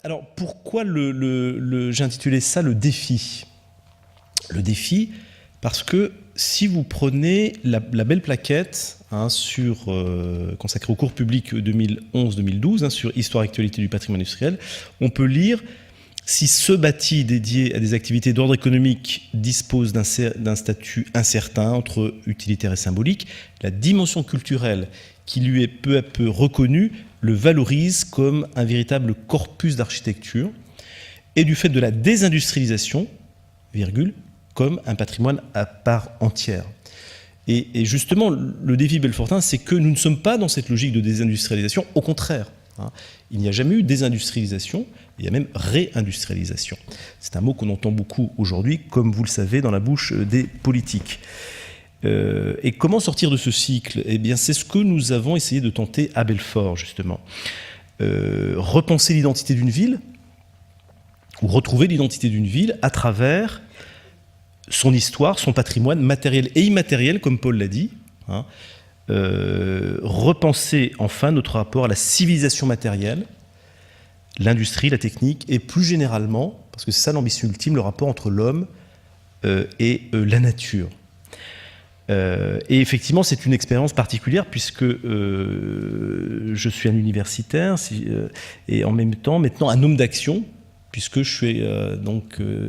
Alors, pourquoi j'ai intitulé ça le défi? Le défi, parce que si vous prenez la belle plaquette consacrée au cours public 2011-2012, sur Histoire et actualité du patrimoine industriel, on peut lire: si ce bâti dédié à des activités d'ordre économique dispose d'un statut incertain entre utilitaire et symbolique, la dimension culturelle qui lui est peu à peu reconnue le valorise comme un véritable corpus d'architecture, et du fait de la désindustrialisation, comme un patrimoine à part entière. Et justement, le défi belfortain, c'est que nous ne sommes pas dans cette logique de désindustrialisation, au contraire. Il n'y a jamais eu désindustrialisation, il y a même réindustrialisation. C'est un mot qu'on entend beaucoup aujourd'hui, comme vous le savez, dans la bouche des politiques. Et comment sortir de ce cycle? Eh bien, c'est ce que nous avons essayé de tenter à Belfort, justement. Repenser l'identité d'une ville, ou retrouver l'identité d'une ville à travers son histoire, son patrimoine matériel et immatériel, comme Paul l'a dit. Repenser enfin notre rapport à la civilisation matérielle, l'industrie, la technique, et plus généralement, parce que c'est ça l'ambition ultime, le rapport entre l'homme et la nature. Et effectivement, c'est une expérience particulière puisque je suis un universitaire et en même temps maintenant un homme d'action, puisque je suis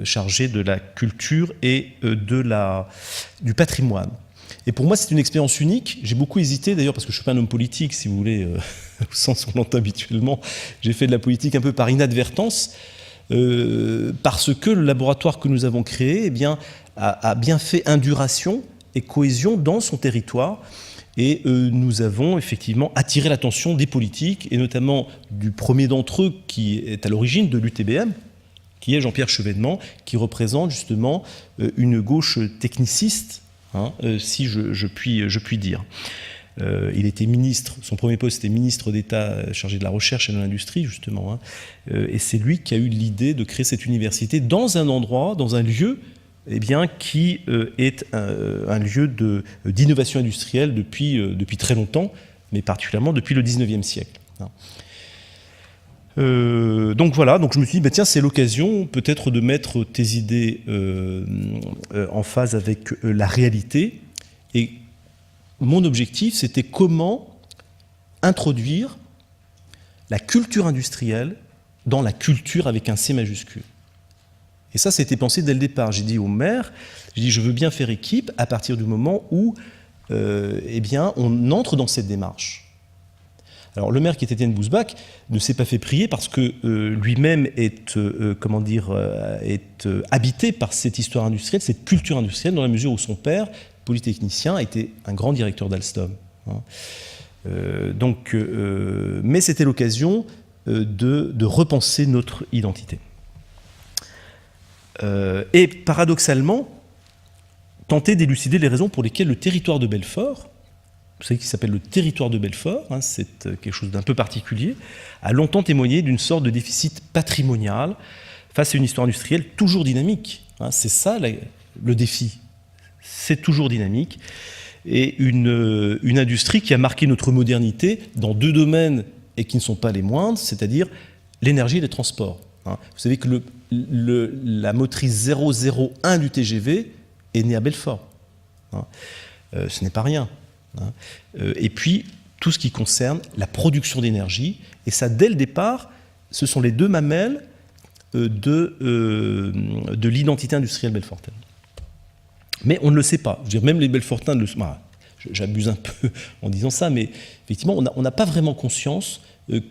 chargé de la culture et du patrimoine. Et pour moi, c'est une expérience unique. J'ai beaucoup hésité, d'ailleurs, parce que je ne suis pas un homme politique, si vous voulez, au sens où on l'entend habituellement. J'ai fait de la politique un peu par inadvertance, parce que le laboratoire que nous avons créé a bien fait induration et cohésion dans son territoire. Et nous avons effectivement attiré l'attention des politiques, et notamment du premier d'entre eux qui est à l'origine de l'UTBM, qui est Jean-Pierre Chevènement, qui représente justement une gauche techniciste, si je puis dire. Il était ministre, son premier poste était ministre d'État chargé de la recherche et de l'industrie, justement. Et c'est lui qui a eu l'idée de créer cette université dans un endroit, dans un lieu, qui est un lieu d'innovation industrielle depuis très longtemps, mais particulièrement depuis le 19e siècle. Donc voilà, donc je me suis dit, tiens, c'est l'occasion peut-être de mettre tes idées en phase avec la réalité. Et mon objectif, c'était comment introduire la culture industrielle dans la culture avec un C majuscule. Et ça, c'était pensé dès le départ. J'ai dit au maire, je veux bien faire équipe à partir du moment où on entre dans cette démarche. Alors le maire, qui est Étienne Bousbach, ne s'est pas fait prier parce que lui-même est habité par cette histoire industrielle, cette culture industrielle, dans la mesure où son père, polytechnicien, a été un grand directeur d'Alstom. Mais c'était l'occasion de repenser notre identité. Et paradoxalement, tenter d'élucider les raisons pour lesquelles le territoire de Belfort, vous savez qu'il s'appelle le territoire de Belfort, c'est quelque chose d'un peu particulier, a longtemps témoigné d'une sorte de déficit patrimonial face à une histoire industrielle toujours dynamique. C'est ça le défi, c'est toujours dynamique. Et une industrie qui a marqué notre modernité dans deux domaines et qui ne sont pas les moindres, c'est-à-dire l'énergie et les transports. Vous savez que la motrice 001 du TGV est née à Belfort. Ce n'est pas rien. Et puis, tout ce qui concerne la production d'énergie, et ça, dès le départ, ce sont les deux mamelles de l'identité industrielle belfortaine. Mais on ne le sait pas. Je veux dire, même les Belfortains ne le savent. J'abuse un peu en disant ça, mais effectivement, on n'a pas vraiment conscience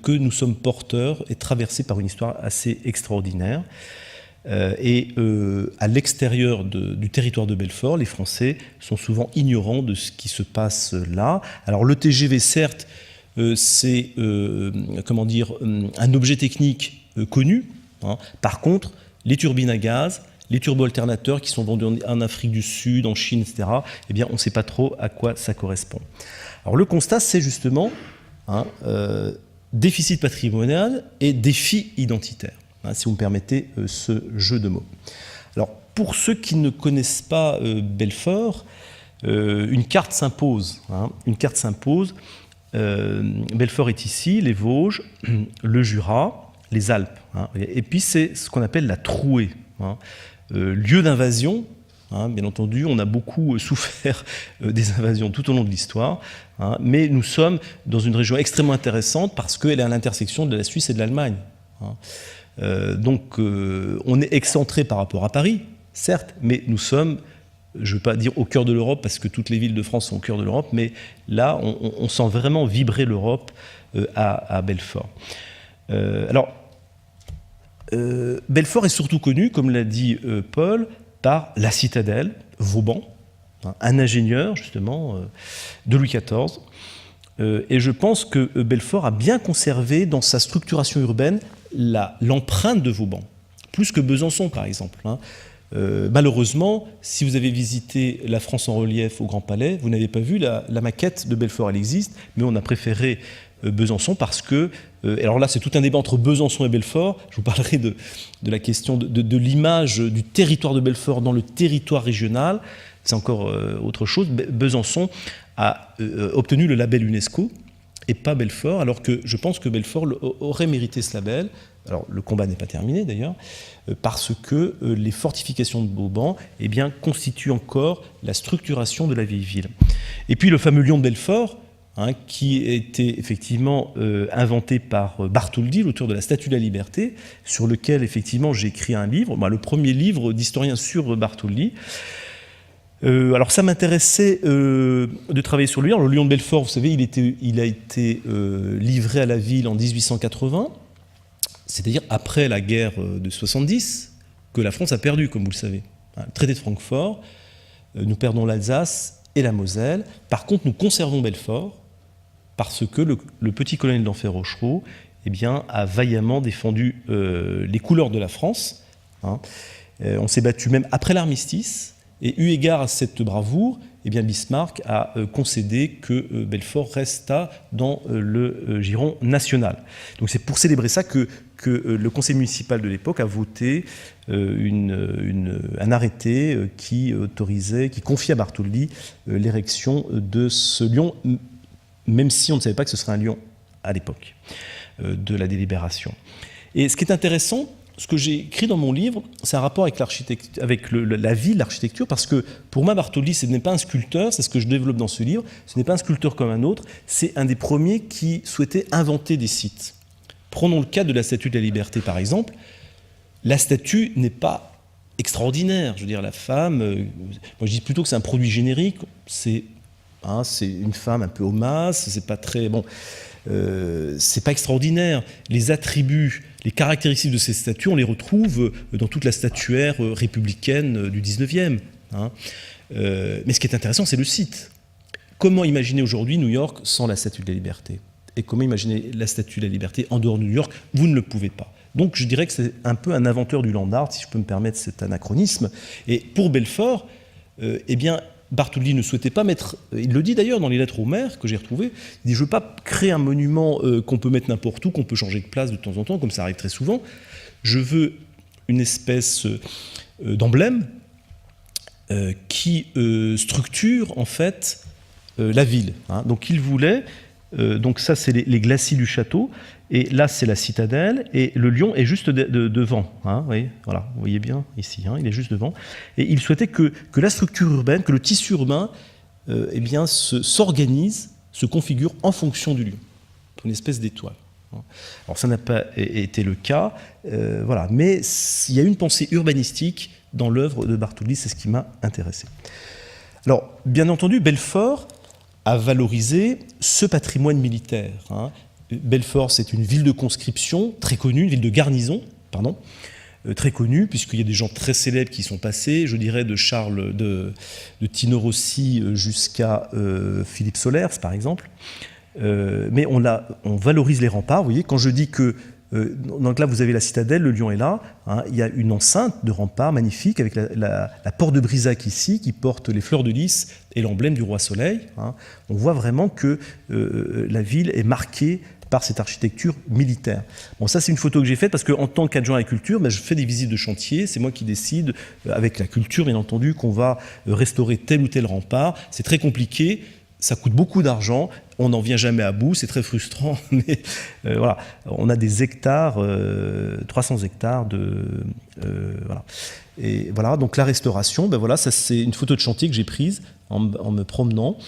que nous sommes porteurs et traversés par une histoire assez extraordinaire. À l'extérieur du territoire de Belfort, les Français sont souvent ignorants de ce qui se passe là. Alors le TGV, certes, c'est un objet technique connu. Par contre, les turbines à gaz, les turbo-alternateurs qui sont vendus en Afrique du Sud, en Chine, etc., on ne sait pas trop à quoi ça correspond. Alors le constat, c'est justement déficit patrimonial et défi identitaire. Si vous me permettez ce jeu de mots. Alors, pour ceux qui ne connaissent pas Belfort, une carte s'impose. Une carte s'impose. Belfort est ici, les Vosges, le Jura, les Alpes. Hein. Et puis c'est ce qu'on appelle la trouée, hein. Lieu d'invasion. Hein, bien entendu, on a beaucoup souffert des invasions tout au long de l'histoire, hein, mais nous sommes dans une région extrêmement intéressante parce qu'elle est à l'intersection de la Suisse et de l'Allemagne. Hein. Donc on est excentré par rapport à Paris, certes, mais nous sommes, je ne veux pas dire au cœur de l'Europe parce que toutes les villes de France sont au cœur de l'Europe, mais là on sent vraiment vibrer l'Europe à Belfort. Belfort est surtout connu, comme l'a dit Paul, par la citadelle, Vauban, un ingénieur justement de Louis XIV. Et je pense que Belfort a bien conservé dans sa structuration urbaine l'empreinte de Vauban, plus que Besançon par exemple. Hein. Malheureusement, si vous avez visité la France en relief au Grand Palais, vous n'avez pas vu la maquette de Belfort, elle existe, mais on a préféré Besançon parce que, alors là c'est tout un débat entre Besançon et Belfort, je vous parlerai de la question de l'image du territoire de Belfort dans le territoire régional, c'est encore autre chose. Besançon a obtenu le label UNESCO et pas Belfort, alors que je pense que Belfort aurait mérité ce label. Alors le combat n'est pas terminé d'ailleurs, parce que les fortifications de Vauban eh bien, constituent encore la structuration de la vieille ville. Et puis le fameux lion de Belfort, hein, qui a été effectivement inventé par Bartholdi, l'auteur de la Statue de la Liberté, sur lequel effectivement j'ai écrit un livre, le premier livre d'historien sur Bartholdi. Alors ça m'intéressait de travailler sur lui. Alors, le lion de Belfort, vous savez, il a été livré à la ville en 1880, c'est-à-dire après la guerre de 70, que la France a perdu, comme vous le savez. Le traité de Francfort, nous perdons l'Alsace et la Moselle. Par contre, nous conservons Belfort, parce que le petit colonel d'Enfer Rochereau eh bien, a vaillamment défendu les couleurs de la France. Hein. On s'est battu même après l'armistice, et eu égard à cette bravoure, eh bien, Bismarck a concédé que Belfort resta dans le giron national. Donc c'est pour célébrer ça que le conseil municipal de l'époque a voté un arrêté qui confiait à Bartholdi l'érection de ce lion, même si on ne savait pas que ce serait un lion à l'époque de la délibération. Et ce qui est intéressant, ce que j'ai écrit dans mon livre, c'est un rapport avec la ville, l'architecture, parce que pour moi, Bartholdi, ce n'est pas un sculpteur, c'est ce que je développe dans ce livre, ce n'est pas un sculpteur comme un autre, c'est un des premiers qui souhaitait inventer des sites. Prenons le cas de la Statue de la Liberté, par exemple. La statue n'est pas extraordinaire. Je veux dire, la femme, moi je dis plutôt que c'est un produit générique, c'est une femme un peu homasse, c'est pas très... Bon, c'est pas extraordinaire. Les attributs, les caractéristiques de ces statues, on les retrouve dans toute la statuaire républicaine du 19e. Hein. Mais ce qui est intéressant, c'est le site. Comment imaginer aujourd'hui New York sans la Statue de la Liberté? Et comment imaginer la Statue de la Liberté en dehors de New York? Vous ne le pouvez pas. Donc je dirais que c'est un peu un inventeur du land art, si je peux me permettre cet anachronisme. Et pour Belfort, eh bien, Bartholdi ne souhaitait pas mettre, il le dit d'ailleurs dans les lettres au maire que j'ai retrouvées, il dit « je ne veux pas créer un monument qu'on peut mettre n'importe où, qu'on peut changer de place de temps en temps, comme ça arrive très souvent. Je veux une espèce d'emblème qui structure en fait la ville. Hein. Donc il voulait, donc ça c'est les glacis du château, et là c'est la citadelle, et le lion est juste devant. Hein, voilà, vous voyez bien ici, hein, il est juste devant. Et il souhaitait que la structure urbaine, que le tissu urbain, eh bien, s'organise, se configure en fonction du lion, une espèce d'étoile. Alors ça n'a pas été le cas, voilà, mais il y a une pensée urbanistique dans l'œuvre de Bartholdi, c'est ce qui m'a intéressé. Alors, bien entendu, Belfort a valorisé ce patrimoine militaire. Hein. Belfort, c'est une ville de conscription très connue, une ville de garnison, pardon, très connue, puisqu'il y a des gens très célèbres qui y sont passés, je dirais de Tino Rossi jusqu'à Philippe Solers, par exemple. Mais on valorise les remparts. Vous voyez, quand je dis que donc là, vous avez la citadelle, le lion est là. Hein, il y a une enceinte de remparts magnifique avec la porte de Brisac ici, qui porte les fleurs de lys et l'emblème du roi Soleil. Hein. On voit vraiment que la ville est marquée par cette architecture militaire. Bon, ça c'est une photo que j'ai faite parce qu'en tant qu'adjoint à la culture, je fais des visites de chantier, c'est moi qui décide, avec la culture bien entendu, qu'on va restaurer tel ou tel rempart. C'est très compliqué. ça coûte beaucoup d'argent, on n'en vient jamais à bout, c'est très frustrant, mais voilà, on a des hectares, 300 hectares voilà. Et voilà, donc la restauration, ben voilà, ça c'est une photo de chantier que j'ai prise en me promenant.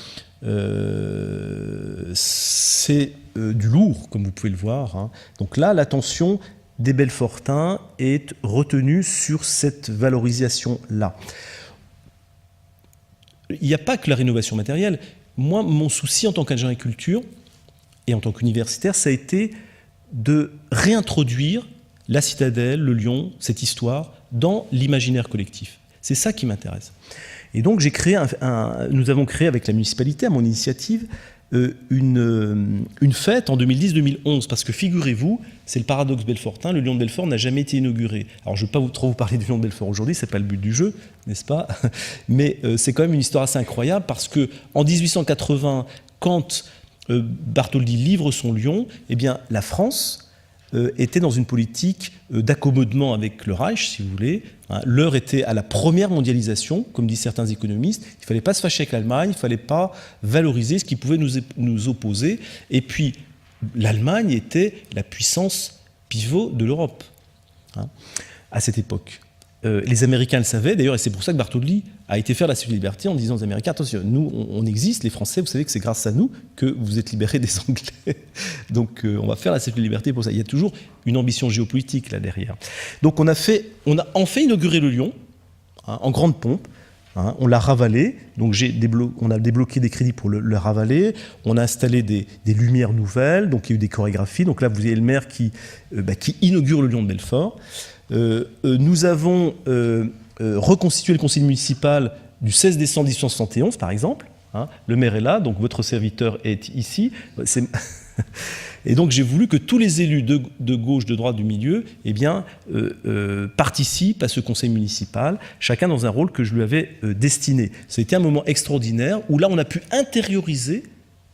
C'est du lourd, comme vous pouvez le voir, hein. Donc là, l'attention des Belfortins est retenue sur cette valorisation-là. Il n'y a pas que la rénovation matérielle. Moi, mon souci en tant qu'ingénieur agriculture et en tant qu'universitaire, ça a été de réintroduire la citadelle, le Lion, cette histoire, dans l'imaginaire collectif. C'est ça qui m'intéresse. Et donc, nous avons créé avec la municipalité, à mon initiative, une fête en 2010-2011, parce que figurez-vous, c'est le paradoxe belfortain, le Lion de Belfort n'a jamais été inauguré. Alors je ne vais pas trop vous parler du Lion de Belfort aujourd'hui, ce n'est pas le but du jeu, n'est-ce pas? Mais c'est quand même une histoire assez incroyable, parce qu'en 1880, quand Bartholdi livre son Lion, eh bien, la France était dans une politique d'accommodement avec le Reich, si vous voulez. L'heure était à la première mondialisation, comme disent certains économistes. Il ne fallait pas se fâcher avec l'Allemagne, il ne fallait pas valoriser ce qui pouvait nous opposer. Et puis, l'Allemagne était la puissance pivot de l'Europe, hein, à cette époque. Les Américains le savaient, d'ailleurs, et c'est pour ça que Bartholdi a été faire la Statue de Liberté en disant aux Américains, attention, nous, on existe, les Français, vous savez que c'est grâce à nous que vous êtes libérés des Anglais. Donc, on va faire la Statue de Liberté pour ça. Il y a toujours une ambition géopolitique là derrière. Donc, on a enfin inauguré le Lion, hein, en grande pompe. Hein, on l'a ravalé, donc on a débloqué des crédits pour le ravaler, on a installé des lumières nouvelles, donc il y a eu des chorégraphies. Donc là, vous avez le maire qui inaugure le Lion de Belfort. Nous avons reconstitué le conseil municipal du 16 décembre 1871, par exemple. Hein, le maire est là, donc votre serviteur est ici. Et donc j'ai voulu que tous les élus de gauche, de droite, du milieu, eh bien, participent à ce conseil municipal, chacun dans un rôle que je lui avais destiné. Ça a été un moment extraordinaire où là on a pu intérioriser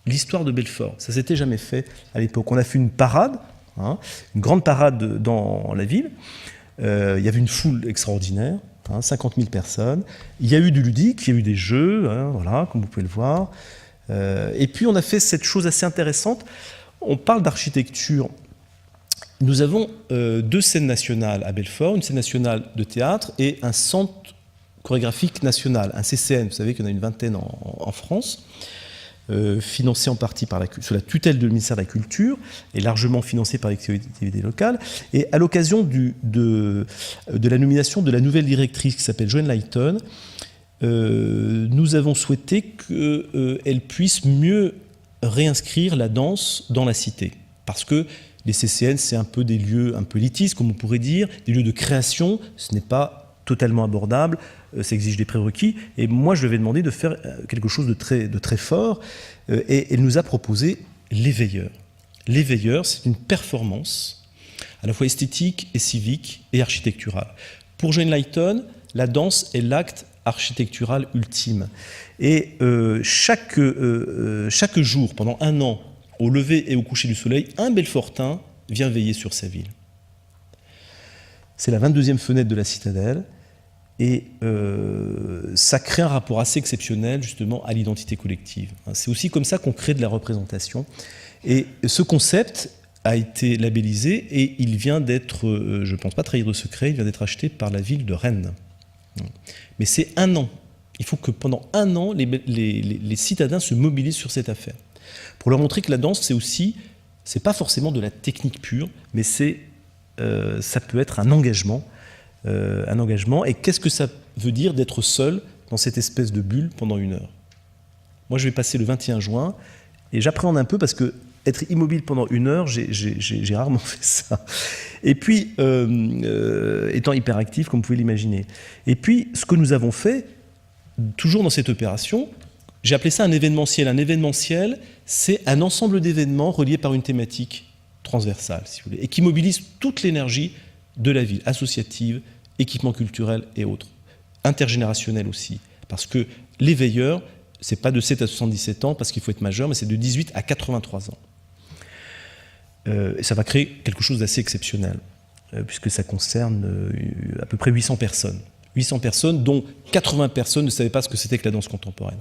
l'histoire de Belfort. Ça ne s'était jamais fait à l'époque. On a fait une parade, hein, une grande parade dans la ville. Il y avait une foule extraordinaire, hein, 50 000 personnes. Il y a eu du ludique, il y a eu des jeux, hein, voilà, comme vous pouvez le voir. Et puis on a fait cette chose assez intéressante. On parle d'architecture. Nous avons 2 scènes nationales à Belfort, une scène nationale de théâtre et un centre chorégraphique national, un CCN. Vous savez qu'il y en a une vingtaine en France, financé en partie sous la tutelle du ministère de la Culture et largement financé par les collectivités locales. Et à l'occasion de la nomination de la nouvelle directrice qui s'appelle Joanne Lighton, nous avons souhaité qu'elle puisse mieux réinscrire la danse dans la cité. Parce que les CCN, c'est un peu des lieux un peu élitistes, comme on pourrait dire, des lieux de création, ce n'est pas totalement abordable, ça exige des prérequis. Et moi, je lui avais demandé de faire quelque chose de très fort, et elle nous a proposé Les Veilleurs. Les Veilleurs, c'est une performance à la fois esthétique et civique et architecturale. Pour Joanne Lighton, la danse est l'acte architectural ultime. Et chaque jour, pendant un an, au lever et au coucher du soleil, un Belfortin vient veiller sur sa ville. C'est la 22e fenêtre de la citadelle, et ça crée un rapport assez exceptionnel, justement, à l'identité collective. C'est aussi comme ça qu'on crée de la représentation. Et ce concept a été labellisé, et il vient d'être, je ne pense pas trahir de secret, il vient d'être acheté par la ville de Rennes. Mais c'est un an. Il faut que pendant un an, les citadins se mobilisent sur cette affaire. Pour leur montrer que la danse, c'est pas forcément de la technique pure, mais ça peut être un engagement. Et qu'est-ce que ça veut dire d'être seul dans cette espèce de bulle pendant 1 heure? Moi, je vais passer le 21 juin, et j'appréhende un peu parce que être immobile pendant 1 heure, j'ai rarement fait ça. Et puis, étant hyperactif, comme vous pouvez l'imaginer. Et puis, ce que nous avons fait, toujours dans cette opération, j'ai appelé ça un événementiel. Un événementiel, c'est un ensemble d'événements reliés par une thématique transversale, si vous voulez, et qui mobilise toute l'énergie de la ville, associative, équipement culturel et autres. Intergénérationnel aussi, parce que les veilleurs, c'est pas de 7 à 77 ans, parce qu'il faut être majeur, mais c'est de 18 à 83 ans. Et ça va créer quelque chose d'assez exceptionnel, puisque ça concerne à peu près 800 personnes. 800 personnes, dont 80 personnes ne savaient pas ce que c'était que la danse contemporaine.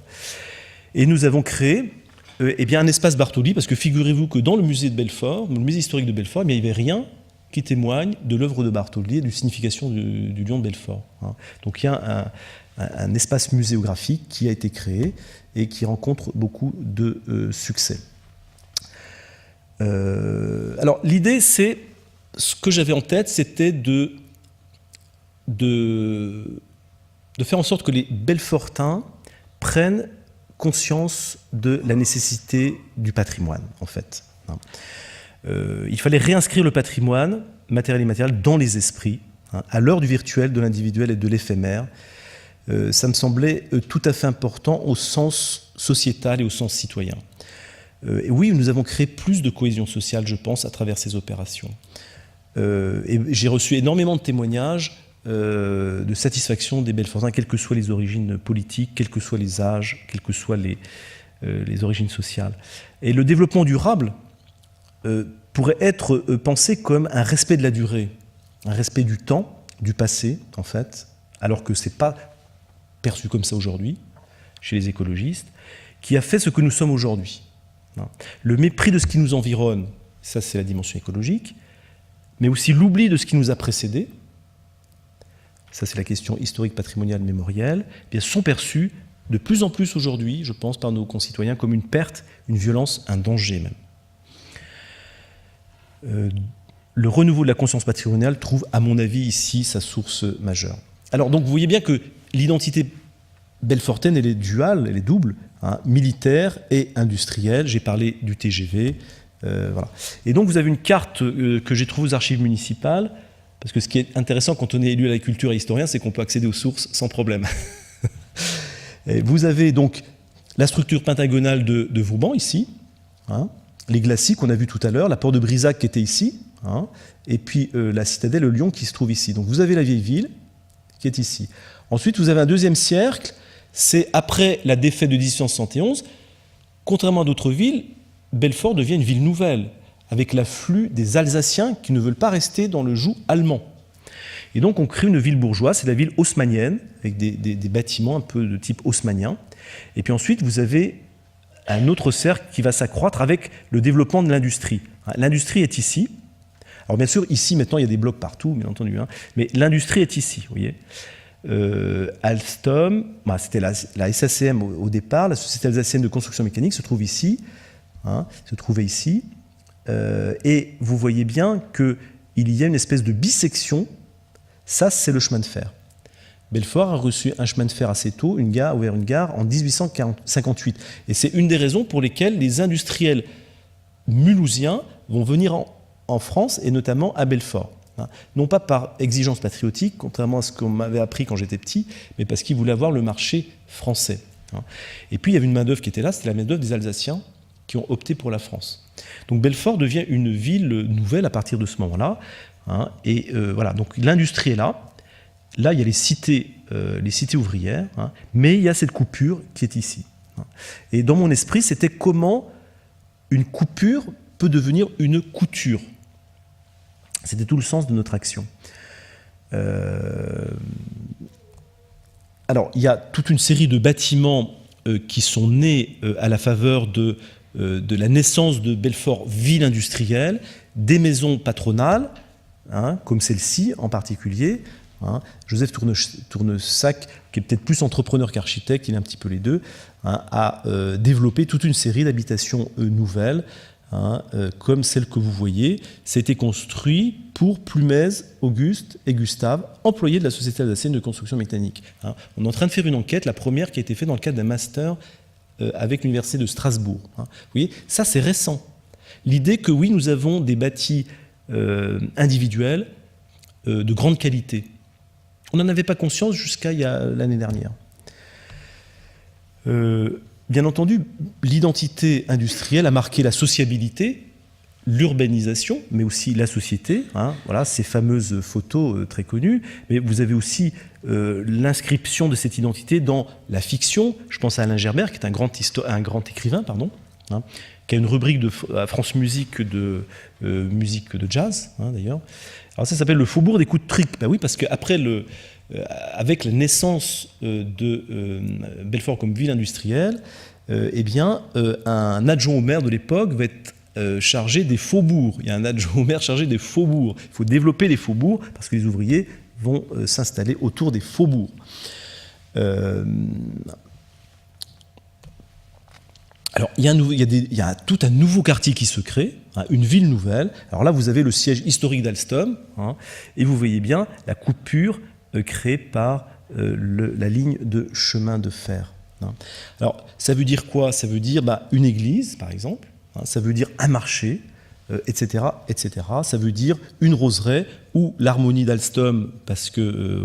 Et nous avons créé un espace Bartholdi, parce que figurez-vous que dans le musée de Belfort, le musée historique de Belfort, il n'y avait rien qui témoigne de l'œuvre de Bartholdi et de la signification du lion de Belfort. Donc il y a un espace muséographique qui a été créé et qui rencontre beaucoup de succès. Alors l'idée, c'est, ce que j'avais en tête, c'était de faire en sorte que les Belfortins prennent conscience de la nécessité du patrimoine, en fait. Il fallait réinscrire le patrimoine matériel et immatériel dans les esprits, à l'heure du virtuel, de l'individuel et de l'éphémère. Ça me semblait tout à fait important au sens sociétal et au sens citoyen. Et oui, nous avons créé plus de cohésion sociale, je pense, à travers ces opérations. Et j'ai reçu énormément de témoignages de satisfaction des Belfortins, quelles que soient les origines politiques, quels que soient les âges, quelles que soient les origines sociales. Et le développement durable pourrait être pensé comme un respect de la durée, un respect du temps, du passé, en fait, alors que ce n'est pas perçu comme ça aujourd'hui, chez les écologistes, qui a fait ce que nous sommes aujourd'hui. Le mépris de ce qui nous environne, ça c'est la dimension écologique, mais aussi l'oubli de ce qui nous a précédés, ça c'est la question historique, patrimoniale, mémorielle, eh bien, sont perçus de plus en plus aujourd'hui, je pense, par nos concitoyens comme une perte, une violence, un danger même. Le renouveau de la conscience patrimoniale trouve, à mon avis, ici sa source majeure. Alors donc vous voyez bien que l'identité belfortaine, elle est duale, elle est double, militaire et industrielle. J'ai parlé du TGV, voilà. Et donc vous avez une carte que j'ai trouvée aux archives municipales, parce que ce qui est intéressant quand on est élu à la culture et historien, c'est qu'on peut accéder aux sources sans problème. Et vous avez donc la structure pentagonale de Vauban, ici, les glacis qu'on a vus tout à l'heure, la porte de Brisac qui était ici, et puis la citadelle, le Lion qui se trouve ici. Donc vous avez la vieille ville qui est ici. Ensuite, vous avez un deuxième cercle, c'est après la défaite de 1871, contrairement à d'autres villes, Belfort devient une ville nouvelle, avec l'afflux des Alsaciens qui ne veulent pas rester dans le joug allemand. Et donc on crée une ville bourgeoise, c'est la ville haussmannienne, avec des bâtiments un peu de type haussmannien. Et puis ensuite, vous avez un autre cercle qui va s'accroître avec le développement de l'industrie. L'industrie est ici. Alors bien sûr, ici, maintenant, il y a des blocs partout, bien entendu, mais l'industrie est ici, vous voyez. Alstom, c'était la SACM au départ, la Société alsacienne de construction mécanique se trouve ici, se trouvait ici, et vous voyez bien qu'il y a une espèce de bisection. Ça, c'est le chemin de fer. Belfort a reçu un chemin de fer assez tôt, a ouvert une gare en 1858. Et c'est une des raisons pour lesquelles les industriels mulhousiens vont venir en France, et notamment à Belfort. Non pas par exigence patriotique, contrairement à ce qu'on m'avait appris quand j'étais petit, mais parce qu'ils voulaient avoir le marché français. Et puis il y avait une main-d'œuvre qui était là, c'était la main-d'œuvre des Alsaciens qui ont opté pour la France. Donc Belfort devient une ville nouvelle à partir de ce moment-là. Et voilà, donc l'industrie est là. Là, il y a les cités ouvrières, mais il y a cette coupure qui est ici. Et dans mon esprit, c'était comment une coupure peut devenir une couture. C'était tout le sens de notre action. Alors, il y a toute une série de bâtiments qui sont nés à la faveur de la naissance de Belfort, ville industrielle, des maisons patronales, comme celle-ci en particulier. Joseph Tournesac, qui est peut-être plus entrepreneur qu'architecte, il est un petit peu les deux, a développé toute une série d'habitations nouvelles, comme celle que vous voyez. Ça a été construit pour Plumez, Auguste et Gustave, employés de la Société alsacienne de construction mécanique. On est en train de faire une enquête, la première qui a été faite dans le cadre d'un master avec l'Université de Strasbourg. Vous voyez, ça c'est récent. L'idée que oui, nous avons des bâtis individuels de grande qualité. On n'en avait pas conscience jusqu'à l'année dernière. Bien entendu, l'identité industrielle a marqué la sociabilité, l'urbanisation, mais aussi la société. Voilà, ces fameuses photos très connues. Mais vous avez aussi l'inscription de cette identité dans la fiction. Je pense à Alain Gerbert, qui est un grand écrivain, qui a une rubrique à France Musique de musique de jazz, d'ailleurs. Alors ça s'appelle le Faubourg des coups de trique. Ben oui, parce qu'après avec la naissance de Belfort comme ville industrielle, eh bien, un adjoint au maire de l'époque va être chargé des faubourgs. Il y a un adjoint au maire chargé des faubourgs. Il faut développer les faubourgs parce que les ouvriers vont s'installer autour des faubourgs. Alors, il y a tout un nouveau quartier qui se crée, hein, une ville nouvelle. Alors là, vous avez le siège historique d'Alstom, hein, et vous voyez bien la coupure créée par la ligne de chemin de fer. Hein. Alors, ça veut dire quoi? Ça veut dire une église, par exemple. Hein, ça veut dire un marché, etc., etc. Ça veut dire une roseraie ou l'harmonie d'Alstom, parce que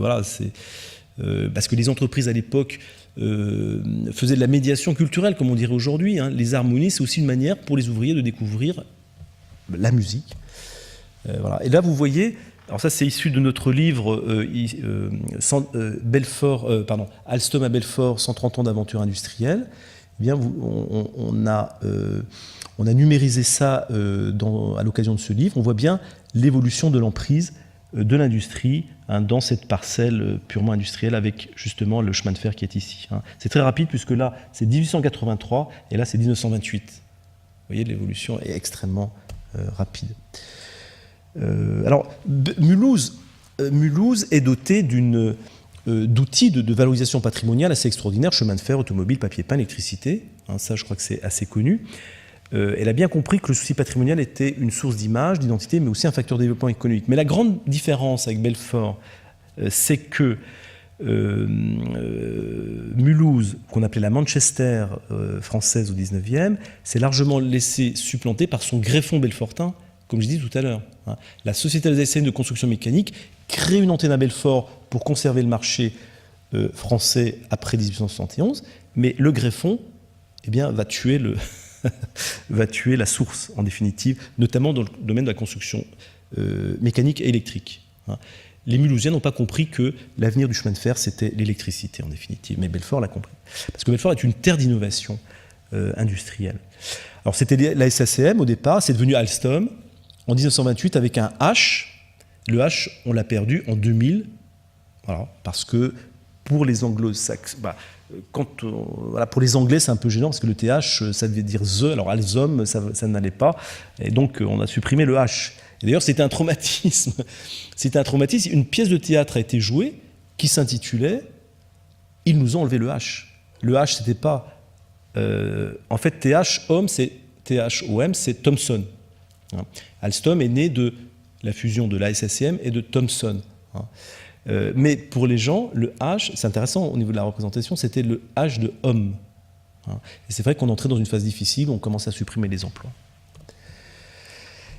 parce que les entreprises à l'époque faisaient de la médiation culturelle, comme on dirait aujourd'hui. Hein. Les harmonies, c'est aussi une manière pour les ouvriers de découvrir la musique. Voilà. Et là, vous voyez, alors ça c'est issu de notre livre Alstom à Belfort, 130 ans d'aventure industrielle. Eh bien, on a numérisé ça à l'occasion de ce livre. On voit bien l'évolution de l'emprise de l'industrie dans cette parcelle purement industrielle avec justement le chemin de fer qui est ici. Hein. C'est très rapide puisque là c'est 1883 et là c'est 1928. Vous voyez, l'évolution est extrêmement rapide. Alors Mulhouse est doté d'outils de valorisation patrimoniale assez extraordinaires, chemin de fer, automobile, papier peint, électricité. Hein, ça je crois que c'est assez connu. Elle a bien compris que le souci patrimonial était une source d'image, d'identité, mais aussi un facteur de développement économique. Mais la grande différence avec Belfort, c'est que Mulhouse, qu'on appelait la Manchester française au XIXe, s'est largement laissé supplanter par son greffon belfortain, comme je disais tout à l'heure. Hein. La Société alsacienne de construction mécanique crée une antenne à Belfort pour conserver le marché français après 1871, mais le greffon va tuer va tuer la source, en définitive, notamment dans le domaine de la construction mécanique et électrique. Hein. Les Mulhousiens n'ont pas compris que l'avenir du chemin de fer, c'était l'électricité, en définitive. Mais Belfort l'a compris. Parce que Belfort est une terre d'innovation industrielle. Alors, c'était la SACM au départ, c'est devenu Alstom en 1928 avec un H. Le H, on l'a perdu en 2000, voilà, parce que pour les anglo-saxons, pour les Anglais, c'est un peu gênant parce que le TH, ça devait dire the, alors Alstom, ça n'allait pas, et donc on a supprimé le H. Et d'ailleurs, c'était un traumatisme. C'était un traumatisme. Une pièce de théâtre a été jouée qui s'intitulait « Ils nous ont enlevé le H ». Le H, c'était pas... en fait, TH-OM, c'est TH-OM, c'est Thomson. Hein. Alstom est né de la fusion de la SACM et de Thomson. Hein. Mais pour les gens, le H, c'est intéressant au niveau de la représentation, c'était le H de homme. Hein. Et c'est vrai qu'on entrait dans une phase difficile, on commence à supprimer les emplois.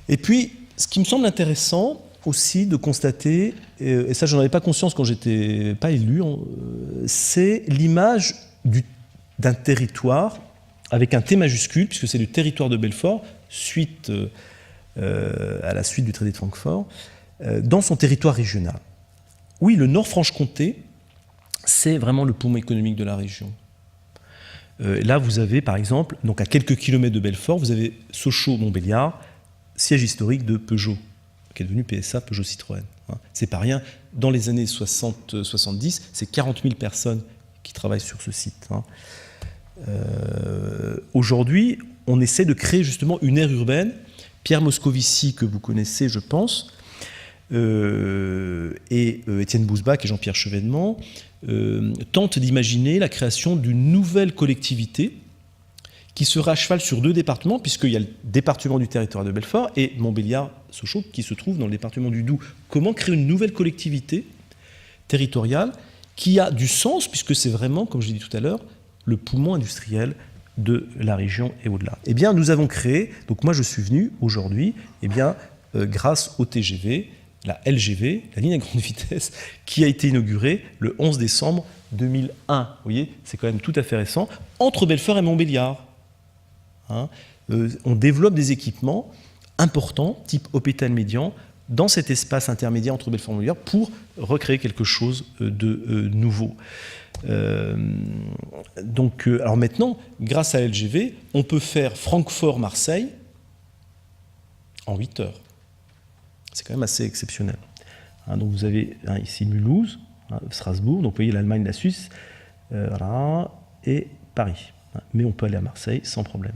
Et puis, ce qui me semble intéressant aussi de constater, et ça j'en avais pas conscience quand j'étais pas élu, c'est l'image d'un territoire avec un T majuscule, puisque c'est le territoire de Belfort, à la suite du traité de Francfort, dans son territoire régional. Oui, le Nord-Franche-Comté, c'est vraiment le poumon économique de la région. Là, vous avez, par exemple, donc à quelques kilomètres de Belfort, vous avez Sochaux-Montbéliard, siège historique de Peugeot, qui est devenu PSA, Peugeot Citroën. Hein. C'est pas rien. Dans les années 60-70, c'est 40 000 personnes qui travaillent sur ce site. Hein. Aujourd'hui, on essaie de créer justement une aire urbaine. Pierre Moscovici, que vous connaissez, je pense, et Étienne Bousbach et Jean-Pierre Chevènement tentent d'imaginer la création d'une nouvelle collectivité qui sera à cheval sur 2 départements, puisqu'il y a le département du territoire de Belfort et Montbéliard-Sochaux qui se trouve dans le département du Doubs. Comment créer une nouvelle collectivité territoriale qui a du sens, puisque c'est vraiment, comme je l'ai dit tout à l'heure, le poumon industriel de la région et au-delà. Eh bien, nous avons créé, donc moi je suis venu aujourd'hui, grâce au TGV, la LGV, la ligne à grande vitesse, qui a été inaugurée le 11 décembre 2001. Vous voyez, c'est quand même tout à fait récent, entre Belfort et Montbéliard. Hein, on développe des équipements importants, type Hôpital-Médian, dans cet espace intermédiaire entre Belfort et Montbéliard pour recréer quelque chose de nouveau. Alors maintenant, grâce à LGV, on peut faire Francfort-Marseille en 8 heures. C'est quand même assez exceptionnel. Hein, donc vous avez ici Mulhouse, Strasbourg, donc vous voyez l'Allemagne, la Suisse, voilà, et Paris. mais on peut aller à Marseille sans problème.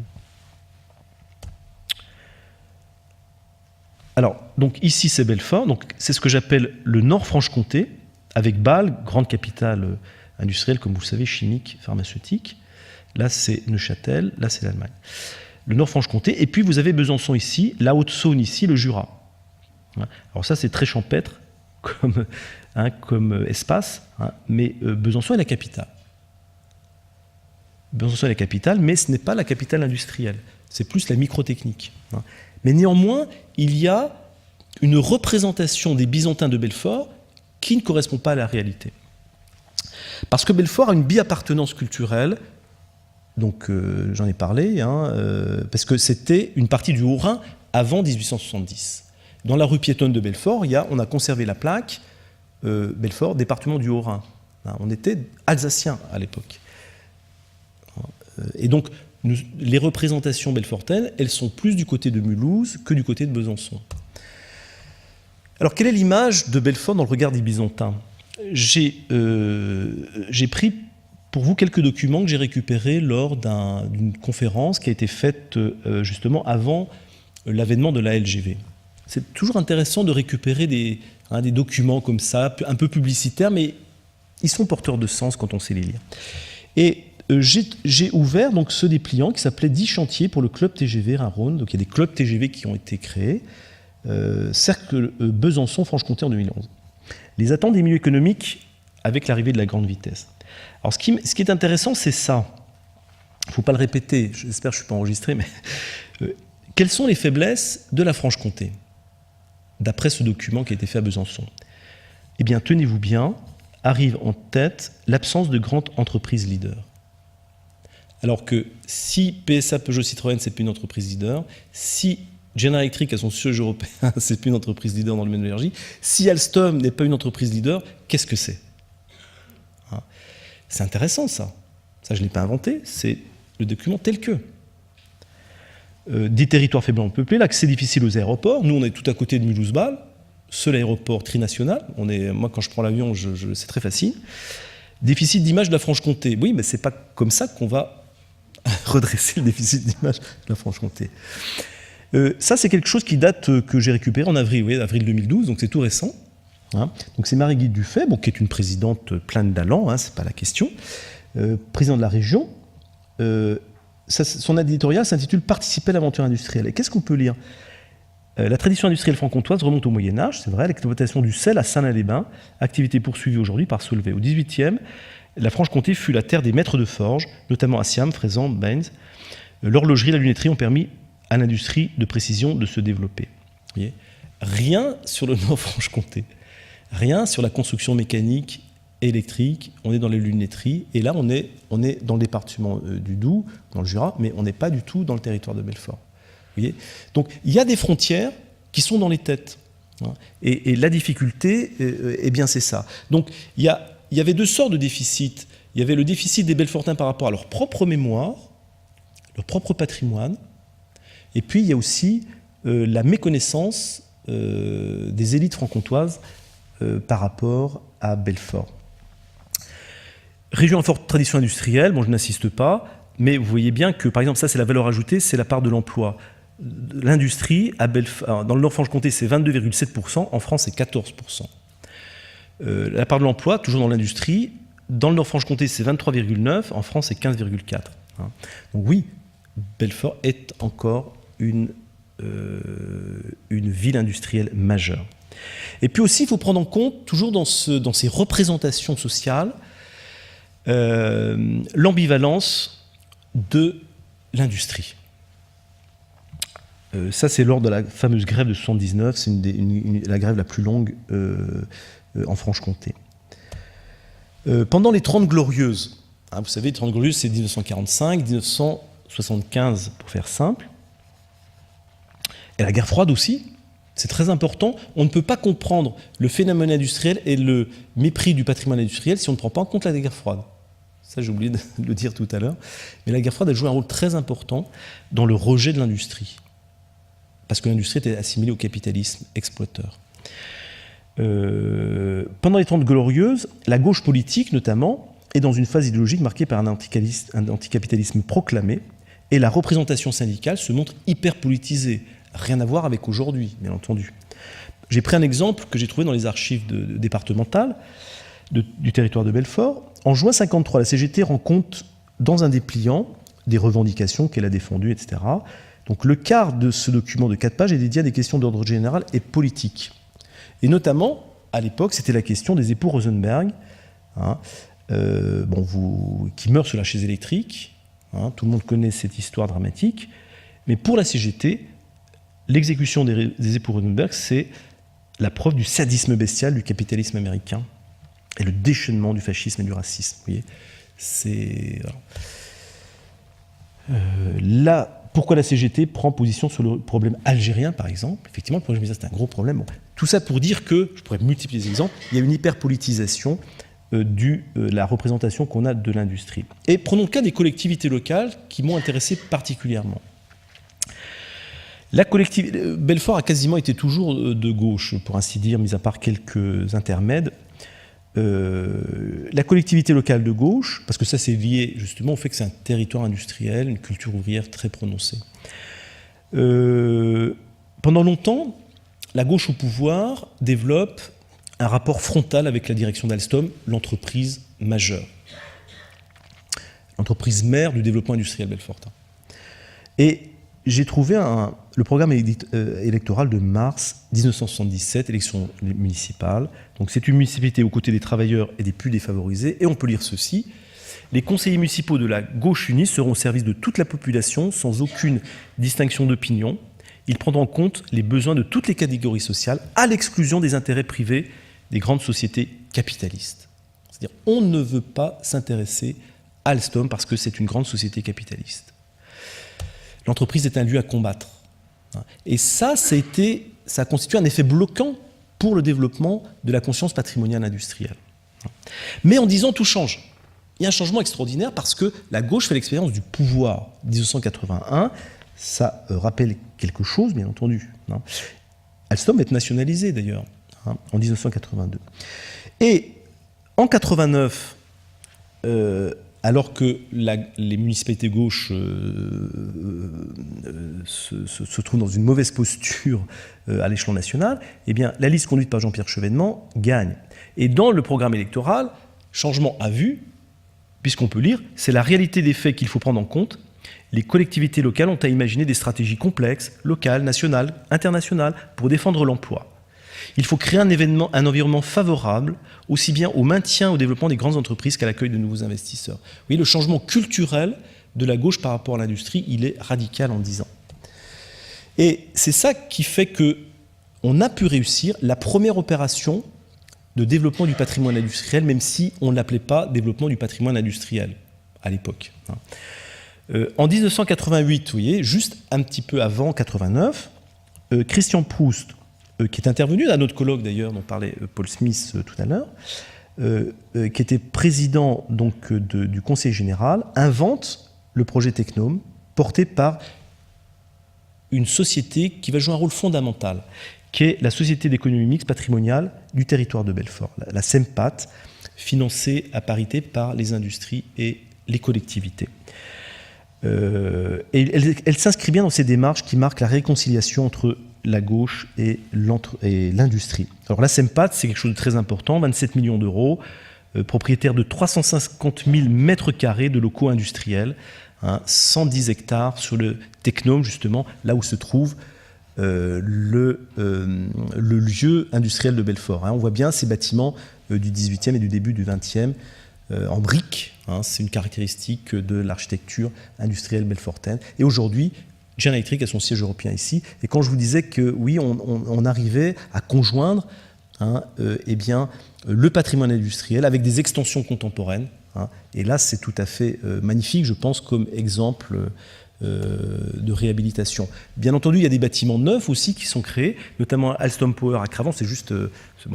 Alors, donc ici c'est Belfort, donc c'est ce que j'appelle le Nord-Franche-Comté, avec Bâle, grande capitale industrielle, comme vous le savez, chimique, pharmaceutique. Là c'est Neuchâtel, là c'est l'Allemagne. Le Nord-Franche-Comté, et puis vous avez Besançon ici, la Haute-Saône ici, le Jura. Alors ça c'est très champêtre comme espace, mais Besançon est la capitale. Besançon est la capitale, mais ce n'est pas la capitale industrielle, c'est plus la microtechnique. Mais néanmoins, il y a une représentation des Byzantins de Belfort qui ne correspond pas à la réalité. Parce que Belfort a une bi-appartenance culturelle, donc j'en ai parlé, parce que c'était une partie du Haut-Rhin avant 1870. Dans la rue piétonne de Belfort, on a conservé la plaque Belfort, département du Haut-Rhin. On était alsaciens à l'époque. Et donc, les représentations belfortaines, elles sont plus du côté de Mulhouse que du côté de Besançon. Alors, quelle est l'image de Belfort dans le regard des Byzantins ? J'ai pris pour vous quelques documents que j'ai récupérés lors d'une conférence qui a été faite justement avant l'avènement de la LGV. C'est toujours intéressant de récupérer des documents comme ça, un peu publicitaires, mais ils sont porteurs de sens quand on sait les lire. Et j'ai ouvert donc ce dépliant qui s'appelait 10 chantiers pour le club TGV Rhin-Rhône. Donc il y a des clubs TGV qui ont été créés. Cercle Besançon, Franche-Comté en 2011. Les attentes des milieux économiques avec l'arrivée de la grande vitesse. Alors ce qui est intéressant, c'est ça. Il ne faut pas le répéter, j'espère que je ne suis pas enregistré, mais quelles sont les faiblesses de la Franche-Comté, d'après ce document qui a été fait à Besançon? Eh bien, tenez-vous bien, arrive en tête l'absence de grandes entreprises leaders. Alors que si PSA, Peugeot, Citroën, c'est plus une entreprise leader, si General Electric a son siège européen, c'est plus une entreprise leader dans le domaine de l'énergie, si Alstom n'est pas une entreprise leader, qu'est-ce que c'est? C'est intéressant ça. Ça, je ne l'ai pas inventé, c'est le document tel que. Des territoires faiblement peuplés, l'accès difficile aux aéroports. Nous, on est tout à côté de Mulhouse-Bâle, seul aéroport trinational. Moi, quand je prends l'avion, c'est très facile. Déficit d'image de la Franche-Comté. Oui, mais ce n'est pas comme ça qu'on va redresser le déficit d'image de la Franche-Comté. Ça, c'est quelque chose qui date, que j'ai récupéré en avril, avril 2012, donc c'est tout récent. Donc c'est Marie-Guy Dufay, qui est une présidente pleine d'allant, c'est pas la question, présidente de la région. Son éditorial s'intitule « Participer à l'aventure industrielle ». Et qu'est-ce qu'on peut lire? La tradition industrielle franc-comtoise remonte au Moyen-Âge, c'est vrai, l'exploitation du sel à Saint-Lin-les-Bains, activité poursuivie aujourd'hui par Solvay. Au XVIIIe, la Franche-Comté fut la terre des maîtres de forge, notamment à Siam, Fraisans, Bains. L'horlogerie et la lunetterie ont permis à l'industrie de précision de se développer. Vous voyez, rien sur le Nord-Franche-Comté, rien sur la construction mécanique, électrique, on est dans les lunetteries, et là on est dans le département du Doubs, dans le Jura, mais on n'est pas du tout dans le territoire de Belfort. Vous voyez, donc il y a des frontières qui sont dans les têtes, et la difficulté, eh bien c'est ça. Donc il y avait deux sortes de déficits. Il y avait le déficit des Belfortins par rapport à leur propre mémoire, leur propre patrimoine, et puis il y a aussi la méconnaissance des élites franc-comtoises par rapport à Belfort. Région à forte tradition industrielle, je n'insiste pas, mais vous voyez bien que, par exemple, ça c'est la valeur ajoutée, c'est la part de l'emploi. L'industrie, dans le Nord-Franche-Comté, c'est 22,7%, en France c'est 14%. La part de l'emploi, toujours dans l'industrie, dans le Nord-Franche-Comté c'est 23,9%, en France c'est 15,4%. Donc oui, Belfort est encore une ville industrielle majeure. Et puis aussi, il faut prendre en compte, toujours dans ces représentations sociales, l'ambivalence de l'industrie. Ça, c'est lors de la fameuse grève de 79, c'est la grève la plus longue en Franche-Comté. Pendant les 30 Glorieuses, vous savez, les 30 Glorieuses, c'est 1945, 1975, pour faire simple, et la guerre froide aussi. C'est très important. On ne peut pas comprendre le phénomène industriel et le mépris du patrimoine industriel si on ne prend pas en compte la guerre froide. Ça, j'ai oublié de le dire tout à l'heure. Mais la guerre froide a joué un rôle très important dans le rejet de l'industrie. Parce que l'industrie était assimilée au capitalisme exploiteur. Pendant les 30 Glorieuses, la gauche politique, notamment, est dans une phase idéologique marquée par un anticapitalisme proclamé, et la représentation syndicale se montre hyper politisée. Rien à voir avec aujourd'hui, bien entendu. J'ai pris un exemple que j'ai trouvé dans les archives départementales du territoire de Belfort. En juin 1953, la CGT rend compte dans un dépliant des revendications qu'elle a défendues, etc. Donc le quart de ce document de 4 pages est dédié à des questions d'ordre général et politique. Et notamment, à l'époque, c'était la question des époux Rosenberg, qui meurent sur la chaise électrique. Tout le monde connaît cette histoire dramatique. Mais pour la CGT, l'exécution des époux Rosenberg, c'est la preuve du sadisme bestial du capitalisme américain et le déchaînement du fascisme et du racisme. Vous voyez, c'est... Là, pourquoi la CGT prend position sur le problème algérien, par exemple? Effectivement, le problème algérien, c'est un gros problème. Bon, tout ça pour dire que, je pourrais multiplier les exemples, il y a une hyperpolitisation de la représentation qu'on a de l'industrie. Et prenons le cas des collectivités locales qui m'ont intéressé particulièrement. Belfort a quasiment été toujours de gauche, pour ainsi dire, mis à part quelques intermèdes. La collectivité locale de gauche, parce que ça c'est lié justement au fait que c'est un territoire industriel, une culture ouvrière très prononcée. Pendant longtemps, la gauche au pouvoir développe un rapport frontal avec la direction d'Alstom, l'entreprise majeure, l'entreprise mère du développement industriel belfortain. Et j'ai trouvé le programme électoral de mars 1977, élection municipale. Donc c'est une municipalité aux côtés des travailleurs et des plus défavorisés. Et on peut lire ceci: les conseillers municipaux de la gauche unie seront au service de toute la population sans aucune distinction d'opinion. Ils prendront en compte les besoins de toutes les catégories sociales, à l'exclusion des intérêts privés des grandes sociétés capitalistes. C'est-à-dire on ne veut pas s'intéresser à Alstom parce que c'est une grande société capitaliste. L'entreprise est un lieu à combattre. Et ça a constitué un effet bloquant pour le développement de la conscience patrimoniale industrielle. Mais en 10 ans, tout change. Il y a un changement extraordinaire parce que la gauche fait l'expérience du pouvoir. 1981, ça rappelle quelque chose, bien entendu. Alstom est nationalisé, d'ailleurs, en 1982. Et en 89, alors que les municipalités gauches se trouvent dans une mauvaise posture à l'échelon national, eh bien, la liste conduite par Jean-Pierre Chevènement gagne. Et dans le programme électoral, changement à vue, puisqu'on peut lire, c'est la réalité des faits qu'il faut prendre en compte. Les collectivités locales ont à imaginer des stratégies complexes, locales, nationales, internationales, pour défendre l'emploi. Il faut créer un environnement favorable, aussi bien au maintien, au développement des grandes entreprises qu'à l'accueil de nouveaux investisseurs. Vous voyez, le changement culturel de la gauche par rapport à l'industrie, il est radical en 10 ans. Et c'est ça qui fait qu'on a pu réussir la première opération de développement du patrimoine industriel, même si on ne l'appelait pas développement du patrimoine industriel à l'époque. En 1988, vous voyez, juste un petit peu avant 89, Christian Proust, qui est intervenu à notre colloque d'ailleurs, dont parlait Paul Smith tout à l'heure, qui était président donc, du Conseil général, invente le projet Technome, porté par une société qui va jouer un rôle fondamental, qui est la Société d'économie mixte patrimoniale du territoire de Belfort, la SEMPAT, financée à parité par les industries et les collectivités. Et elle s'inscrit bien dans ces démarches qui marquent la réconciliation entre la gauche et l'industrie. Alors la SEMPAT, c'est quelque chose de très important, 27 millions d'euros, propriétaire de 350 000 mètres carrés de locaux industriels, 110 hectares sur le Technome, justement, là où se trouve le lieu industriel de Belfort. On voit bien ces bâtiments du 18e et du début du 20e en briques. C'est une caractéristique de l'architecture industrielle belfortaine. Et aujourd'hui, General Electric a son siège européen ici. Et quand je vous disais que oui, on arrivait à conjoindre eh bien, le patrimoine industriel avec des extensions contemporaines. Et là, c'est tout à fait magnifique, je pense, comme exemple de réhabilitation. Bien entendu, il y a des bâtiments neufs aussi qui sont créés, notamment Alstom Power à Cravant, c'est juste,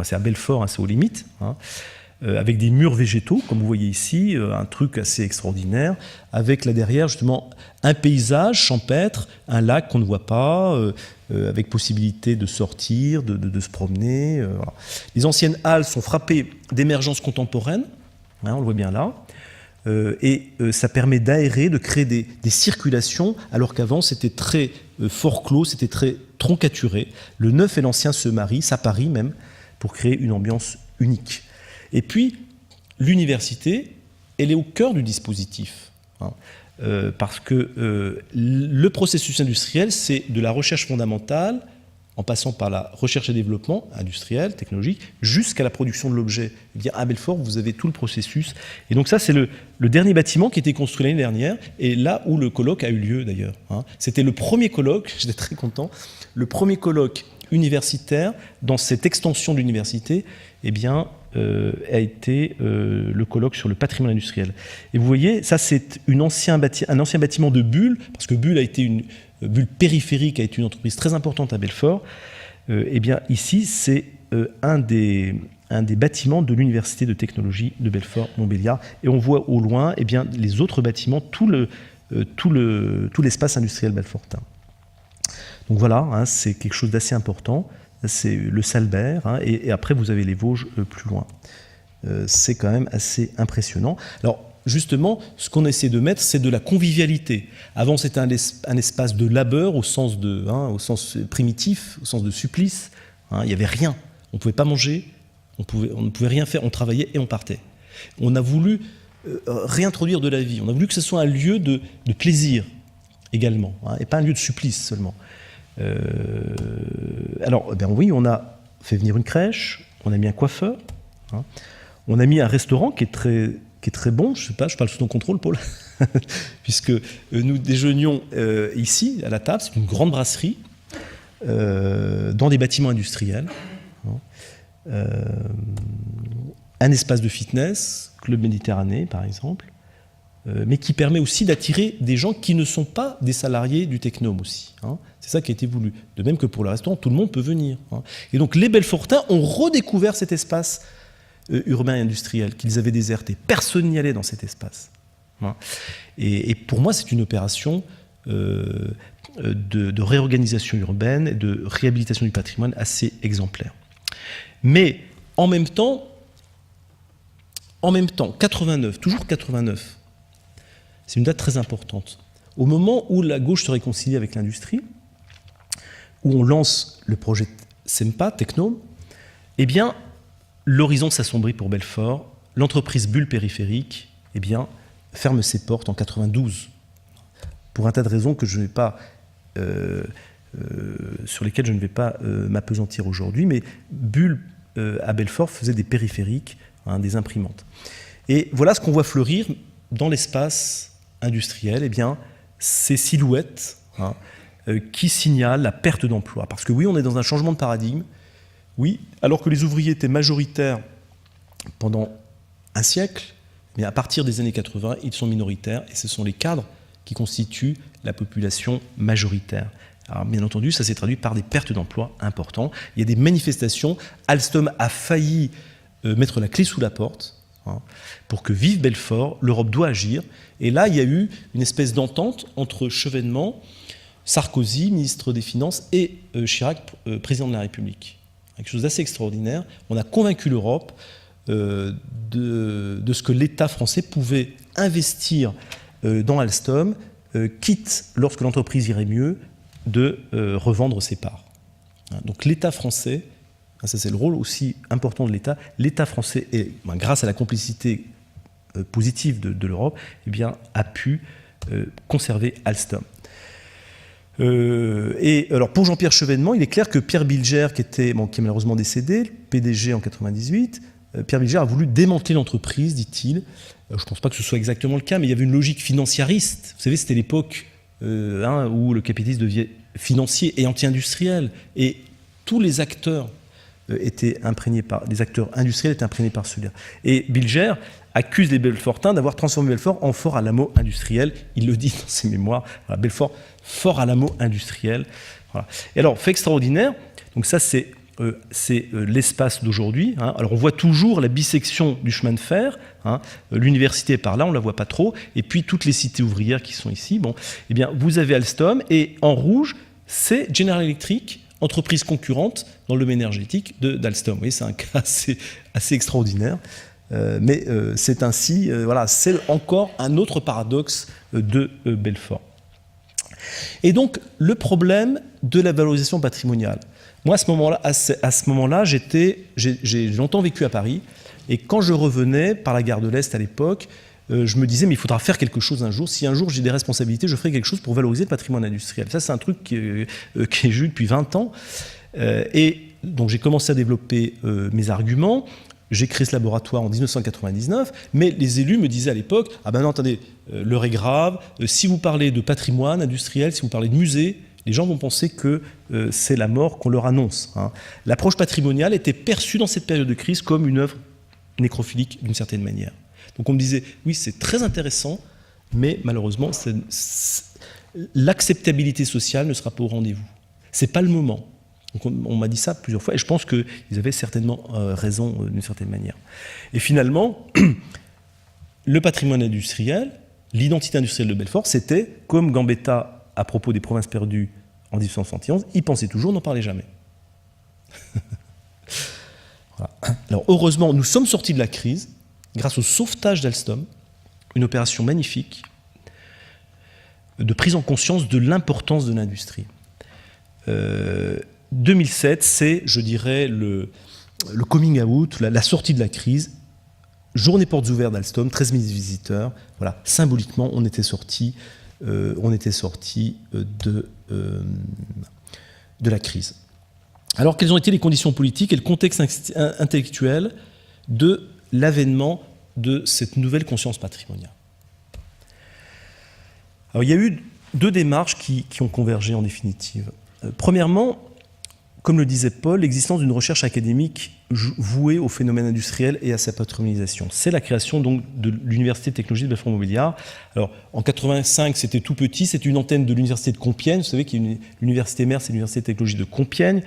c'est à Belfort, c'est aux limites, avec des murs végétaux, comme vous voyez ici, un truc assez extraordinaire, avec là derrière justement un paysage champêtre, un lac qu'on ne voit pas, avec possibilité de sortir, de se promener. Voilà. Les anciennes halles sont frappées d'émergence contemporaine, on le voit bien là. Ça permet d'aérer, de créer des circulations, alors qu'avant c'était très fort clos, c'était très troncaturé. Le neuf et l'ancien se marient, s'apparient même, pour créer une ambiance unique. Et puis, l'université, elle est au cœur du dispositif. Parce que le processus industriel, c'est de la recherche fondamentale, en passant par la recherche et développement industriel, technologique, jusqu'à la production de l'objet. À Belfort, vous avez tout le processus. Et donc ça, c'est le dernier bâtiment qui a été construit l'année dernière, et là où le colloque a eu lieu d'ailleurs. C'était le premier colloque, j'étais très content, le premier colloque universitaire dans cette extension de l'université, a été le colloque sur le patrimoine industriel. Et vous voyez, ça c'est un ancien bâtiment de Bull, parce que Bull Bull Périphérique a été une entreprise très importante à Belfort. Ici, c'est un des bâtiments de l'Université de technologie de Belfort-Montbéliard. Et on voit au loin les autres bâtiments, tout l'espace industriel belfortain. Donc voilà, c'est quelque chose d'assez important. C'est le Salbert, et après vous avez les Vosges plus loin. C'est quand même assez impressionnant. Alors, justement, ce qu'on essaie de mettre, c'est de la convivialité. Avant, c'était un espace de labeur au sens primitif, au sens de supplice. Il n'y avait rien. On ne pouvait pas manger, on ne pouvait rien faire, on travaillait et on partait. On a voulu réintroduire de la vie. On a voulu que ce soit un lieu de plaisir également, et pas un lieu de supplice seulement. Oui, on a fait venir une crèche, on a mis un coiffeur, on a mis un restaurant qui est très bon, je parle sous ton contrôle, Paul, puisque nous déjeunions ici, à la table, c'est une grande brasserie, dans des bâtiments industriels, un espace de fitness, Club Méditerranée par exemple, mais qui permet aussi d'attirer des gens qui ne sont pas des salariés du Technome aussi. C'est ça qui a été voulu. De même que pour le restaurant, tout le monde peut venir. Et donc les Belfortains ont redécouvert cet espace urbain et industriel qu'ils avaient déserté. Personne n'y allait dans cet espace. Et pour moi, c'est une opération de réorganisation urbaine et de réhabilitation du patrimoine assez exemplaire. Mais en même temps, 89, toujours 89, c'est une date très importante. Au moment où la gauche se réconcilie avec l'industrie, où on lance le projet SEMPA, Technome, l'horizon s'assombrit pour Belfort. L'entreprise Bull Périphérique, ferme ses portes en 92. Pour un tas de raisons que je n'ai pas, sur lesquelles je ne vais pas m'appesantir aujourd'hui, mais Bull à Belfort faisait des périphériques, des imprimantes. Et voilà ce qu'on voit fleurir dans l'espace industriel, ces silhouettes qui signalent la perte d'emploi. Parce que oui, on est dans un changement de paradigme. Oui, alors que les ouvriers étaient majoritaires pendant un siècle, mais à partir des années 80, ils sont minoritaires et ce sont les cadres qui constituent la population majoritaire. Alors, bien entendu, ça s'est traduit par des pertes d'emploi importantes. Il y a des manifestations. Alstom a failli mettre la clé sous la porte. Pour que vive Belfort, l'Europe doit agir. Et là, il y a eu une espèce d'entente entre Chevènement, Sarkozy, ministre des Finances, et Chirac, président de la République. Quelque chose d'assez extraordinaire. On a convaincu l'Europe de ce que l'État français pouvait investir dans Alstom, quitte, lorsque l'entreprise irait mieux, de revendre ses parts. Donc l'État français, ça c'est le rôle aussi important de l'État, l'État français, grâce à la complicité positive de l'Europe, a pu conserver Alstom. Et alors pour Jean-Pierre Chevènement, il est clair que Pierre Bilger, qui est malheureusement décédé, PDG en 98, Pierre Bilger a voulu démanteler l'entreprise, dit-il. Je ne pense pas que ce soit exactement le cas, mais il y avait une logique financiariste. Vous savez, c'était l'époque où le capitalisme devient financier et anti-industriel. Et tous les acteurs les acteurs industriels étaient imprégnés par celui-là. Et Bilger accuse les Belfortains d'avoir transformé Belfort en fort à l'hameau industriel. Il le dit dans ses mémoires. Voilà, Belfort, fort à l'hameau industriel. Voilà. Et alors, fait extraordinaire, donc ça c'est l'espace d'aujourd'hui. Alors on voit toujours la bisection du chemin de fer. L'université est par là, on ne la voit pas trop. Et puis toutes les cités ouvrières qui sont ici. Vous avez Alstom et en rouge, c'est General Electric, entreprise concurrente dans le domaine énergétique d'Alstom. Vous voyez, c'est un cas assez extraordinaire. Mais c'est ainsi, voilà, c'est encore un autre paradoxe de Belfort. Et donc, le problème de la valorisation patrimoniale. Moi, à ce moment-là, j'ai longtemps vécu à Paris, et quand je revenais par la gare de l'Est à l'époque, je me disais, mais il faudra faire quelque chose un jour. Si un jour j'ai des responsabilités, je ferai quelque chose pour valoriser le patrimoine industriel. Ça, c'est un truc qui est juste depuis 20 ans. Et donc, j'ai commencé à développer mes arguments. J'ai créé ce laboratoire en 1999, mais les élus me disaient à l'époque, ah ben non, attendez, l'heure est grave, si vous parlez de patrimoine industriel, si vous parlez de musée, les gens vont penser que c'est la mort qu'on leur annonce. L'approche patrimoniale était perçue dans cette période de crise comme une œuvre nécrophilique d'une certaine manière. Donc on me disait, oui, c'est très intéressant, mais malheureusement, l'acceptabilité sociale ne sera pas au rendez-vous. Ce n'est pas le moment. Donc on m'a dit ça plusieurs fois, et je pense qu'ils avaient certainement raison d'une certaine manière. Et finalement, le patrimoine industriel, l'identité industrielle de Belfort, c'était, comme Gambetta à propos des provinces perdues en 1871, il pensait toujours, n'en parlait jamais. Voilà. Alors heureusement, nous sommes sortis de la crise grâce au sauvetage d'Alstom, une opération magnifique de prise en conscience de l'importance de l'industrie. 2007, c'est, je dirais, le coming out, la sortie de la crise. Journée portes ouvertes d'Alstom, 13 000 visiteurs. Voilà, symboliquement, on était sorti de la crise. Alors, quelles ont été les conditions politiques et le contexte intellectuel de l'avènement de cette nouvelle conscience patrimoniale? Alors, il y a eu deux démarches qui ont convergé en définitive. Premièrement, comme le disait Paul, l'existence d'une recherche académique vouée au phénomène industriel et à sa patrimonialisation. C'est la création donc de l'Université de technologie de Belfort-Montbéliard. Alors, en 85, c'était tout petit, c'était une antenne de l'Université de Compiègne. Vous savez qu'il y a l'université mère, c'est l'Université de technologie de Compiègne.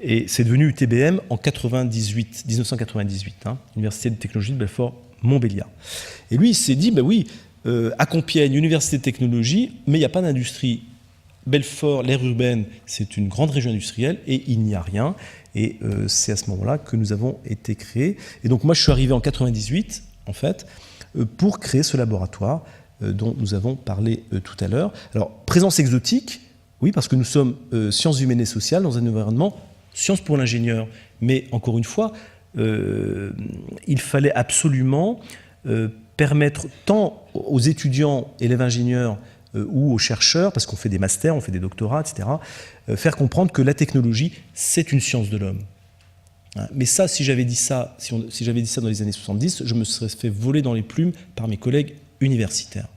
Et c'est devenu UTBM en 1998, Université de technologie de Belfort-Montbéliard. Et lui, il s'est dit, ben oui, à Compiègne, Université de technologie, mais il n'y a pas d'industrie. Belfort, l'aire urbaine, c'est une grande région industrielle et il n'y a rien. Et c'est à ce moment-là que nous avons été créés. Et donc moi, je suis arrivé en 98, en fait, pour créer ce laboratoire dont nous avons parlé tout à l'heure. Alors, présence exotique, oui, parce que nous sommes sciences humaines et sociales dans un environnement sciences pour l'ingénieur. Mais encore une fois, il fallait absolument permettre tant aux étudiants, élèves ingénieurs, ou aux chercheurs, parce qu'on fait des masters, on fait des doctorats, etc., faire comprendre que la technologie, c'est une science de l'homme. Mais ça, si j'avais dit ça dans les années 70, je me serais fait voler dans les plumes par mes collègues universitaires.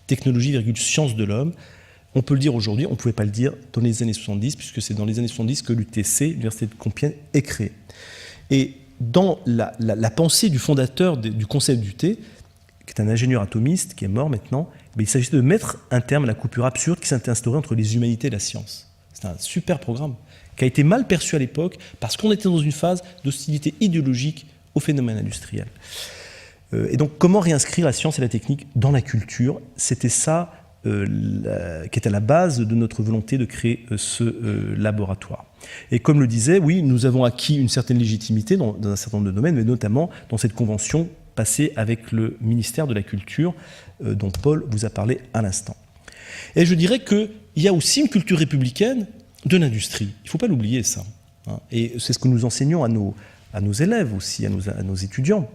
Technologie, science de l'homme. On peut le dire aujourd'hui, on ne pouvait pas le dire dans les années 70, puisque c'est dans les années 70 que l'UTC, l'Université de Compiègne, est créée. Et dans la pensée du fondateur du concept d'UT, qui est un ingénieur atomiste, qui est mort maintenant, mais il s'agissait de mettre un terme à la coupure absurde qui s'était instaurée entre les humanités et la science. C'est un super programme qui a été mal perçu à l'époque parce qu'on était dans une phase d'hostilité idéologique au phénomène industriel. Et donc, comment réinscrire la science et la technique dans la culture? C'était ça qui était à la base de notre volonté de créer ce laboratoire. Et comme le disait, oui, nous avons acquis une certaine légitimité dans un certain nombre de domaines, mais notamment dans cette convention passée avec le ministère de la Culture, dont Paul vous a parlé à l'instant. Et je dirais qu'il y a aussi une culture républicaine de l'industrie. Il ne faut pas l'oublier, ça. Et c'est ce que nous enseignons à nos élèves aussi, à nos étudiants.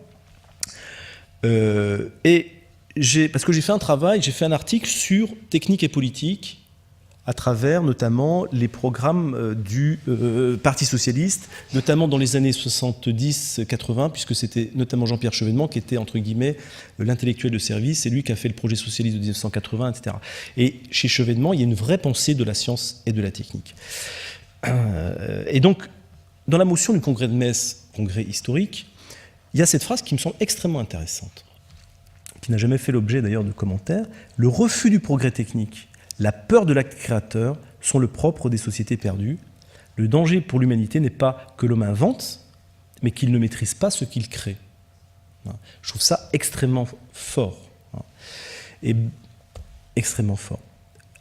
Parce que j'ai fait un article sur technique et politique, à travers notamment les programmes du Parti socialiste, notamment dans les années 70-80, puisque c'était notamment Jean-Pierre Chevènement qui était, entre guillemets, l'intellectuel de service, c'est lui qui a fait le projet socialiste de 1980, etc. Et chez Chevènement, il y a une vraie pensée de la science et de la technique. Et donc, dans la motion du congrès de Metz, congrès historique, il y a cette phrase qui me semble extrêmement intéressante, qui n'a jamais fait l'objet d'ailleurs de commentaires. Le refus du progrès technique, la peur de l'acte créateur sont le propre des sociétés perdues. Le danger pour l'humanité n'est pas que l'homme invente, mais qu'il ne maîtrise pas ce qu'il crée. Je trouve ça extrêmement fort. Et extrêmement fort.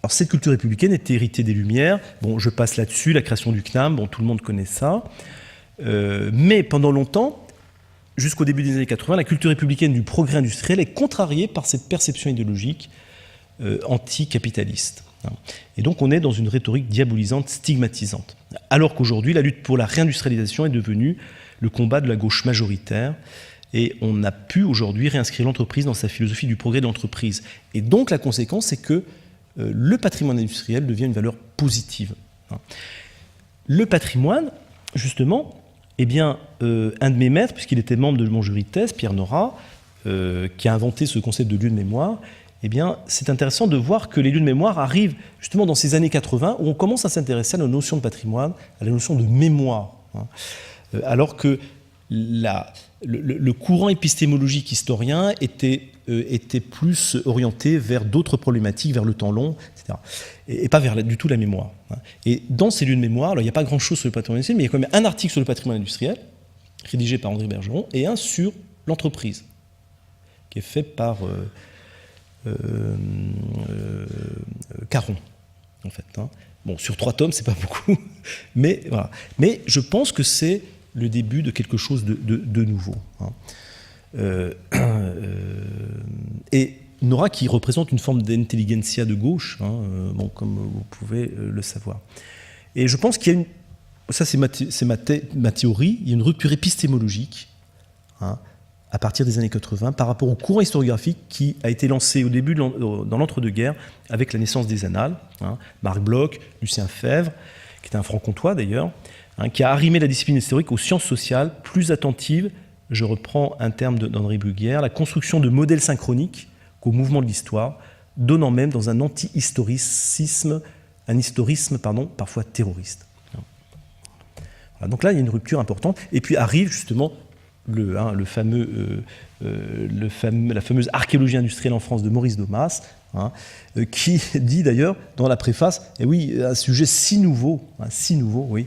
Alors cette culture républicaine était héritée des Lumières. Bon, je passe là-dessus, la création du CNAM, bon, tout le monde connaît ça. Mais pendant longtemps, jusqu'au début des années 80, la culture républicaine du progrès industriel est contrariée par cette perception idéologique anticapitaliste. Et donc on est dans une rhétorique diabolisante, stigmatisante. Alors qu'aujourd'hui, la lutte pour la réindustrialisation est devenue le combat de la gauche majoritaire, et on a pu aujourd'hui réinscrire l'entreprise dans sa philosophie du progrès de l'entreprise. Et donc la conséquence, c'est que le patrimoine industriel devient une valeur positive. Le patrimoine, justement, eh bien, un de mes maîtres, puisqu'il était membre de mon jury de thèse, Pierre Nora, qui a inventé ce concept de lieu de mémoire, eh bien, c'est intéressant de voir que les lieux de mémoire arrivent justement dans ces années 80, où on commence à s'intéresser à la notion de patrimoine, à la notion de mémoire. Alors que le courant épistémologique historien était plus orienté vers d'autres problématiques, vers le temps long, etc. Et pas vers du tout la mémoire. Et dans ces lieux de mémoire, alors, il n'y a pas grand-chose sur le patrimoine industriel, mais il y a quand même un article sur le patrimoine industriel, rédigé par André Bergeron, et un sur l'entreprise, qui est fait par Caron, en fait. Bon, sur 3 tomes, c'est pas beaucoup, mais voilà. Mais je pense que c'est le début de quelque chose de nouveau. Et Nora qui représente une forme d'intelligentsia de gauche, bon, comme vous pouvez le savoir. Et je pense qu'il y a ça c'est ma théorie, il y a une rupture épistémologique à partir des années 80 par rapport au courant historiographique qui a été lancé au début dans l'entre-deux-guerres avec la naissance des annales, Marc Bloch, Lucien Febvre, qui était un franc-comtois d'ailleurs, qui a arrimé la discipline historique aux sciences sociales plus attentives, je reprends un terme d'André Bruguière, la construction de modèles synchroniques qu'au mouvement de l'histoire, donnant même dans un anti-historisme, parfois terroriste. Voilà, donc là, il y a une rupture importante. Et puis arrive justement la fameuse archéologie industrielle en France de Maurice Daumas, qui dit d'ailleurs dans la préface, et oui, un sujet si nouveau, si nouveau.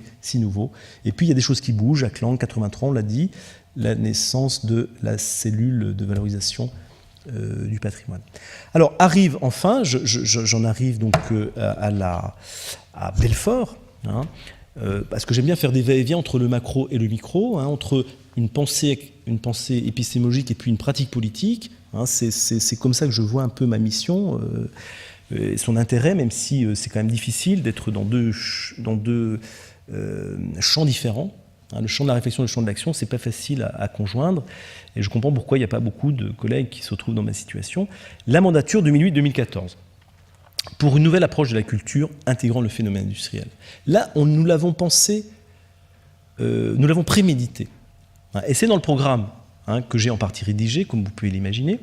Et puis il y a des choses qui bougent. Jacques Lang, 83, on l'a dit, la naissance de la cellule de valorisation du patrimoine. Alors arrive enfin, j'en arrive donc à Belfort, parce que j'aime bien faire des va-et-vient entre le macro et le micro, entre une pensée épistémologique et puis une pratique politique. C'est comme ça que je vois un peu ma mission, et son intérêt, même si c'est quand même difficile d'être dans deux champs différents. Le champ de la réflexion et le champ de l'action, c'est pas facile à conjoindre, et je comprends pourquoi il n'y a pas beaucoup de collègues qui se retrouvent dans ma situation. La mandature 2008-2014, pour une nouvelle approche de la culture intégrant le phénomène industriel. Là, nous l'avons pensé, nous l'avons prémédité. Et c'est dans le programme que j'ai en partie rédigé, comme vous pouvez l'imaginer.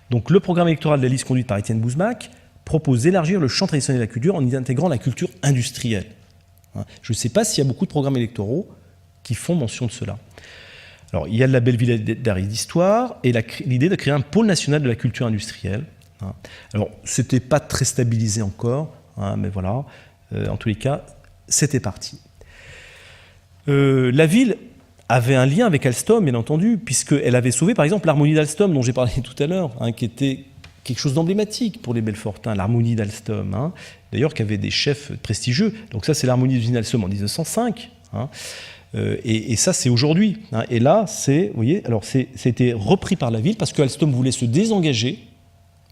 Donc le programme électoral de la liste conduite par Étienne Bouzemac propose d'élargir le champ traditionnel de la culture en y intégrant la culture industrielle. Je ne sais pas s'il y a beaucoup de programmes électoraux qui font mention de cela. Alors, il y a le label Village d'art et d'histoire et l'idée de créer un pôle national de la culture industrielle. Alors, ce n'était pas très stabilisé encore, mais voilà, en tous les cas, c'était parti. La ville avait un lien avec Alstom, bien entendu, puisqu'elle avait sauvé, par exemple, l'harmonie d'Alstom, dont j'ai parlé tout à l'heure, qui était quelque chose d'emblématique pour les Belfortins, l'harmonie d'Alstom, d'ailleurs, qui avait des chefs prestigieux. Donc ça, c'est l'harmonie d'usine Alstom en 1905, et ça, c'est aujourd'hui. Et là, vous voyez, alors c'était repris par la ville parce que Alstom voulait se désengager,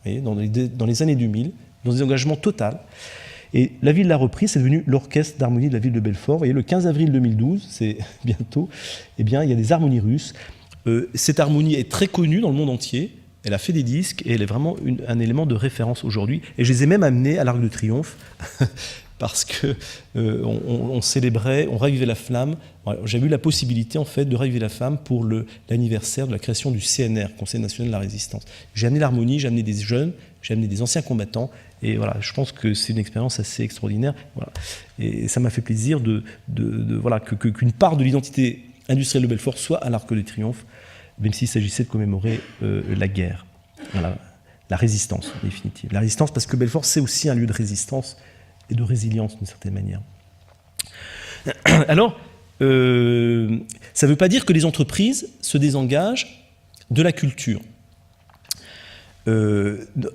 vous voyez, dans les années 2000, dans des engagements total. Et la ville l'a repris, c'est devenu l'orchestre d'harmonie de la ville de Belfort. Vous voyez, le 15 avril 2012, c'est bientôt, eh bien, il y a des harmonies russes. Cette harmonie est très connue dans le monde entier. Elle a fait des disques et elle est vraiment un élément de référence aujourd'hui. Et je les ai même amenés à l'Arc de Triomphe parce que on célébrait, on ravivait la flamme. J'ai eu la possibilité en fait de raviver la flamme pour l'anniversaire de la création du CNR, Conseil national de la résistance. J'ai amené l'harmonie, j'ai amené des jeunes, j'ai amené des anciens combattants. Et voilà, je pense que c'est une expérience assez extraordinaire. Voilà. Et ça m'a fait plaisir voilà, qu'une part de l'identité industrielle de Belfort soit à l'Arc de Triomphe, même s'il s'agissait de commémorer la guerre, voilà, la résistance, en définitive. La résistance, parce que Belfort, c'est aussi un lieu de résistance et de résilience, d'une certaine manière. Alors, ça ne veut pas dire que les entreprises se désengagent de la culture.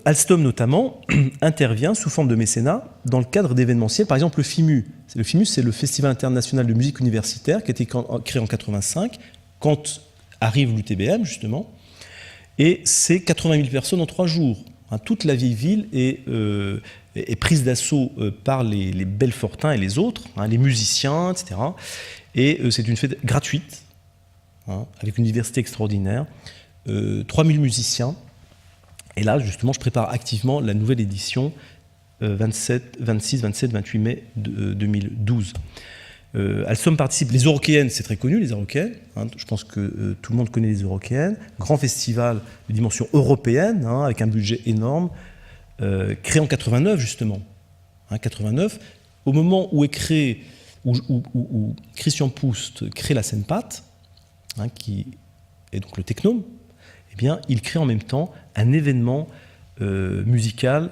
Alstom, notamment, intervient sous forme de mécénat dans le cadre d'événementiels, par exemple le FIMU. Le FIMU, c'est le Festival international de musique universitaire qui a été créé en 1985, quand arrive l'UTBM, justement, et c'est 80 000 personnes en 3 jours. Toute la vieille ville est prise d'assaut par les Belfortins et les autres, les musiciens, etc. Et c'est une fête gratuite, avec une diversité extraordinaire. 3000 musiciens. Et là, justement, je prépare activement la nouvelle édition 26, 27, 28 mai 2012. Alstom participe, les Eurokéennes, c'est très connu, les Eurokéennes. Je pense que tout le monde connaît les Eurokéennes. Grand festival de dimension européenne, avec un budget énorme, créé en 89, justement. 89, au moment où est créé, où Christian Poust crée la Scène-Path, qui est donc le Technôme, eh bien, il crée en même temps un événement musical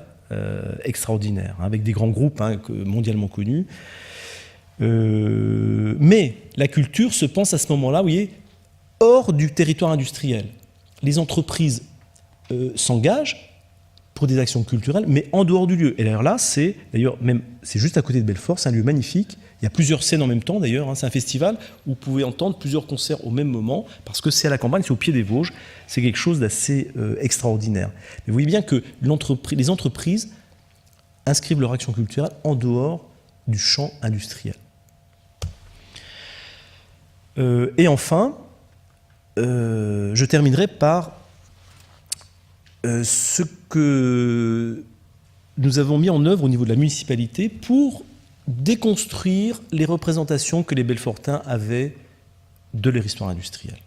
extraordinaire, avec des grands groupes mondialement connus. Mais la culture se pense à ce moment-là, vous voyez, hors du territoire industriel. Les entreprises s'engagent pour des actions culturelles, mais en dehors du lieu. Et d'ailleurs là, c'est juste à côté de Belfort, c'est un lieu magnifique. Il y a plusieurs scènes en même temps d'ailleurs, c'est un festival où vous pouvez entendre plusieurs concerts au même moment, parce que c'est à la campagne, c'est au pied des Vosges, c'est quelque chose d'assez extraordinaire. Mais vous voyez bien que les entreprises inscrivent leur action culturelle en dehors du champ industriel. Et enfin, je terminerai par ce que nous avons mis en œuvre au niveau de la municipalité pour déconstruire les représentations que les Belfortins avaient de leur histoire industrielle,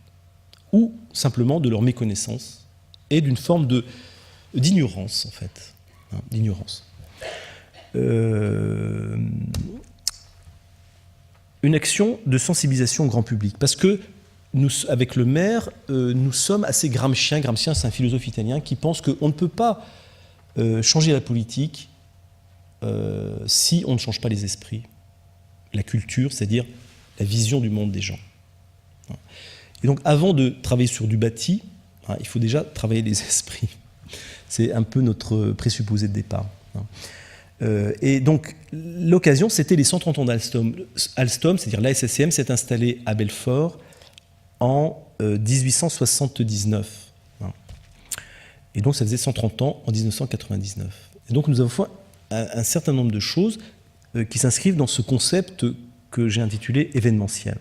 ou simplement de leur méconnaissance et d'une forme d'ignorance, en fait. D'ignorance. Une action de sensibilisation au grand public, parce que nous, avec le maire, nous sommes assez gramsciens. Gramscien, c'est un philosophe italien qui pense qu'on ne peut pas changer la politique si on ne change pas les esprits. La culture, c'est-à-dire la vision du monde des gens. Et donc, avant de travailler sur du bâti, il faut déjà travailler les esprits. C'est un peu notre présupposé de départ. Et donc, l'occasion, c'était les 130 ans d'Alstom. Alstom, c'est-à-dire la SSCM, s'est installée à Belfort en 1879. Et donc, ça faisait 130 ans en 1999. Et donc, nous avons fait un certain nombre de choses qui s'inscrivent dans ce concept que j'ai intitulé événementiel.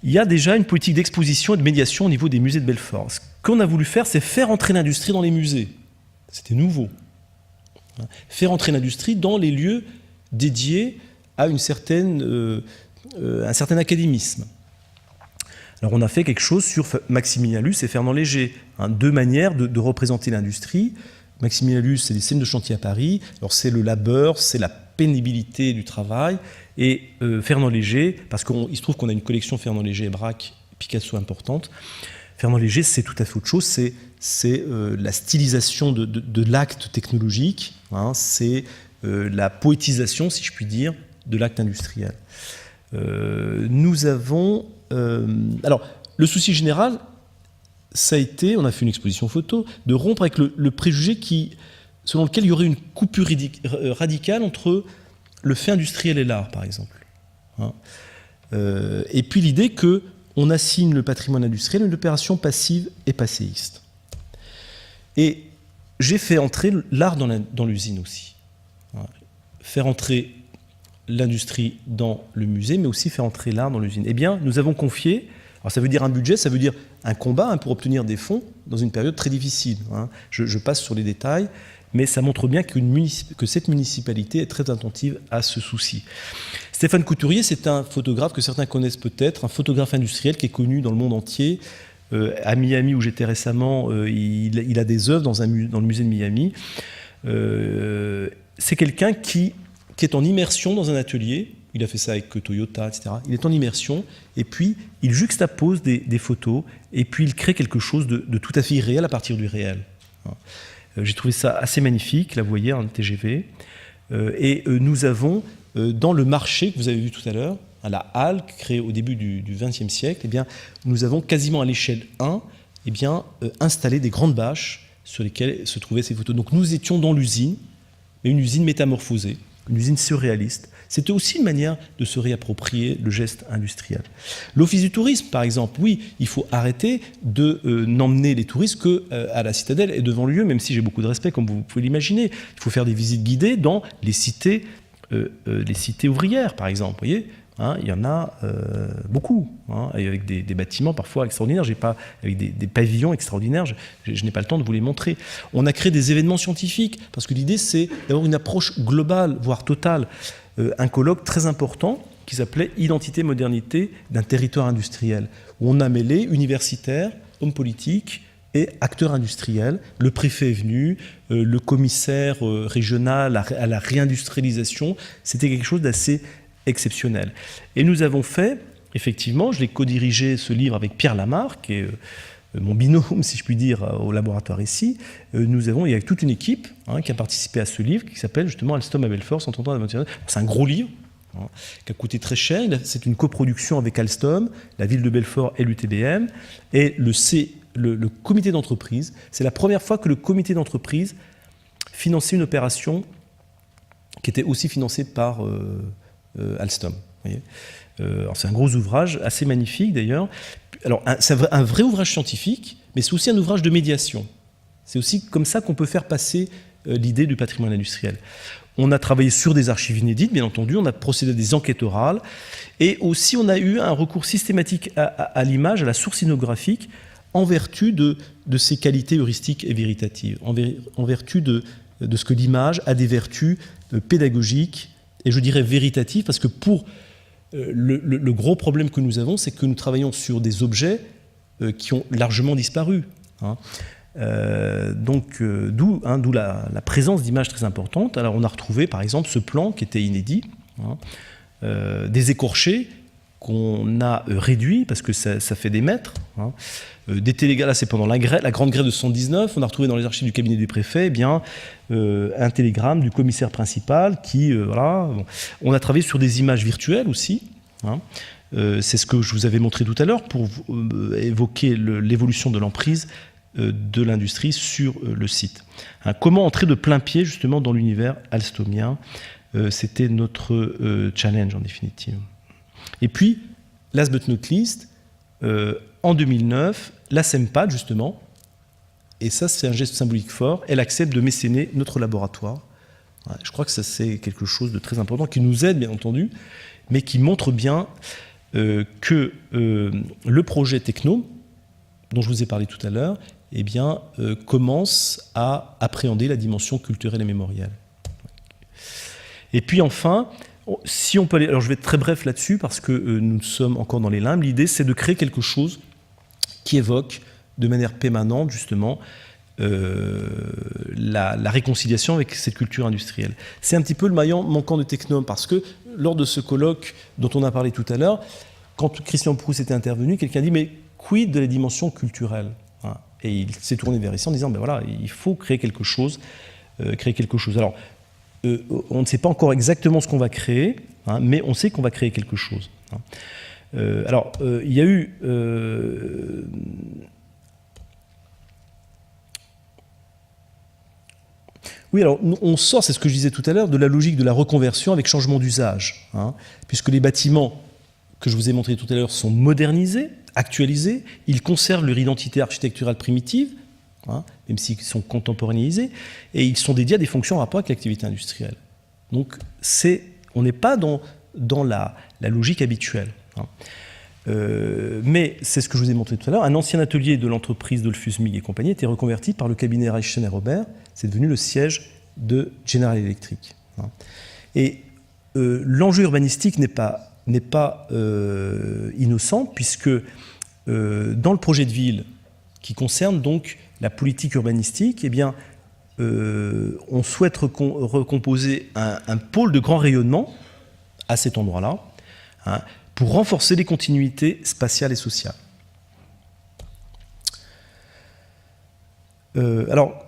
Il y a déjà une politique d'exposition et de médiation au niveau des musées de Belfort. Ce qu'on a voulu faire, c'est faire entrer l'industrie dans les musées. C'était nouveau. Faire entrer l'industrie dans les lieux dédiés à un certain académisme. Alors on a fait quelque chose sur Maximilien Luce et Fernand Léger, deux manières de représenter l'industrie. Maximilien Luce, c'est des scènes de chantier à Paris, alors c'est le labeur, c'est la pénibilité du travail, et Fernand Léger, parce qu'il se trouve qu'on a une collection Fernand Léger et Braque, Picasso importante. Fernand Léger, c'est tout à fait autre chose, c'est la stylisation de l'acte technologique, c'est la poétisation, si je puis dire, de l'acte industriel. Nous avons... alors, le souci général, ça a été, on a fait une exposition photo, de rompre avec le préjugé selon lequel il y aurait une coupure radicale entre le fait industriel et l'art, par exemple. Et puis l'idée qu'on assigne le patrimoine industriel à une opération passive et passéiste. Et j'ai fait entrer l'art dans l'usine aussi. Faire entrer l'industrie dans le musée, mais aussi faire entrer l'art dans l'usine. Eh bien, nous avons confié, alors ça veut dire un budget, ça veut dire un combat pour obtenir des fonds dans une période très difficile. Je passe sur les détails, mais ça montre bien que cette municipalité est très attentive à ce souci. Stéphane Couturier, c'est un photographe que certains connaissent peut-être, un photographe industriel qui est connu dans le monde entier. À Miami, où j'étais récemment, il a des œuvres dans le musée de Miami. C'est quelqu'un qui est en immersion dans un atelier. Il a fait ça avec Toyota, etc. Il est en immersion, et puis il juxtapose des photos, et puis il crée quelque chose de tout à fait irréel à partir du réel. J'ai trouvé ça assez magnifique, là vous voyez, un TGV. Et nous avons, dans le marché que vous avez vu tout à l'heure, à la halle créée au début du XXe siècle, eh bien, nous avons quasiment à l'échelle 1 eh bien, installé des grandes bâches sur lesquelles se trouvaient ces photos. Donc nous étions dans l'usine, mais une usine métamorphosée, une usine surréaliste. C'était aussi une manière de se réapproprier le geste industriel. L'Office du tourisme, par exemple, oui, il faut arrêter de n'emmener les touristes qu'à la citadelle et devant le lieu, même si j'ai beaucoup de respect, comme vous pouvez l'imaginer. Il faut faire des visites guidées dans les cités ouvrières, par exemple. Vous voyez, hein, il y en a beaucoup, hein, avec des bâtiments parfois extraordinaires, avec des pavillons extraordinaires, je n'ai pas le temps de vous les montrer. On a créé des événements scientifiques, parce que l'idée c'est d'avoir une approche globale, voire totale. Un colloque très important qui s'appelait « Identité-modernité d'un territoire industriel », où on a mêlé universitaires, hommes politiques et acteurs industriels. Le préfet est venu, le commissaire régional à la réindustrialisation, c'était quelque chose d'assez exceptionnel. Et nous avons fait, effectivement, je l'ai co-dirigé ce livre avec Pierre Lamarck, qui est mon binôme, si je puis dire, au laboratoire ici. Il y a toute une équipe qui a participé à ce livre qui s'appelle justement Alstom à Belfort, 130 ans d'aventure. C'est un gros livre qui a coûté très cher. C'est une coproduction avec Alstom, la ville de Belfort et l'UTBM. Et le comité d'entreprise, c'est la première fois que le comité d'entreprise finançait une opération qui était aussi financée par Alstom. Vous voyez, c'est un gros ouvrage, assez magnifique d'ailleurs. Alors, c'est un vrai ouvrage scientifique, mais c'est aussi un ouvrage de médiation. C'est aussi comme ça qu'on peut faire passer l'idée du patrimoine industriel. On a travaillé sur des archives inédites, bien entendu, on a procédé à des enquêtes orales, et aussi on a eu un recours systématique à l'image, à la source iconographique, en vertu de ses qualités heuristiques et véritatives, en vertu de ce que l'image a des vertus pédagogiques, et je dirais véritatives, parce que pour le gros problème que nous avons, c'est que nous travaillons sur des objets qui ont largement disparu. D'où la présence d'images très importantes. Alors on a retrouvé par exemple ce plan qui était inédit, des écorchés qu'on a réduits parce que ça fait des mètres, des télégraphes, là c'est pendant la grande grève de 79, on a retrouvé dans les archives du cabinet du préfet un télégramme du commissaire principal qui, on a travaillé sur des images virtuelles aussi, c'est ce que je vous avais montré tout à l'heure pour évoquer l'évolution de l'emprise de l'industrie sur le site. Comment entrer de plein pied justement dans l'univers alstomien, c'était notre challenge en définitive. Et puis, last but not least, en 2009, la SEMPAD justement, et ça c'est un geste symbolique fort, elle accepte de mécéner notre laboratoire. Je crois que ça c'est quelque chose de très important qui nous aide bien entendu, mais qui montre bien que le projet Technome, dont je vous ai parlé tout à l'heure, commence à appréhender la dimension culturelle et mémorielle. Et puis enfin, si on peut aller, alors je vais être très bref là-dessus parce que nous sommes encore dans les limbes, l'idée c'est de créer quelque chose qui évoque de manière permanente justement la réconciliation avec cette culture industrielle. C'est un petit peu le maillon manquant de Technome parce que lors de ce colloque dont on a parlé tout à l'heure, quand Christian Proust était intervenu, quelqu'un dit « mais quid de la dimension culturelle ?» Et il s'est tourné vers ici en disant « ben voilà, il faut créer quelque chose. » Alors, on ne sait pas encore exactement ce qu'on va créer, mais on sait qu'on va créer quelque chose. Il y a eu... Oui, alors on sort, c'est ce que je disais tout à l'heure, de la logique de la reconversion avec changement d'usage, puisque les bâtiments que je vous ai montrés tout à l'heure sont modernisés, actualisés, ils conservent leur identité architecturale primitive, même s'ils sont contemporanéisés, et ils sont dédiés à des fonctions en rapport avec l'activité industrielle. Donc on n'est pas dans la logique habituelle. Mais c'est ce que je vous ai montré tout à l'heure, un ancien atelier de l'entreprise Dollfus Mig et compagnie était reconverti par le cabinet Reichen et Robert, c'est devenu le siège de General Electric. Et l'enjeu urbanistique n'est pas innocent, puisque dans le projet de ville qui concerne donc la politique urbanistique, on souhaite recomposer un pôle de grand rayonnement à cet endroit-là, pour renforcer les continuités spatiales et sociales. Alors,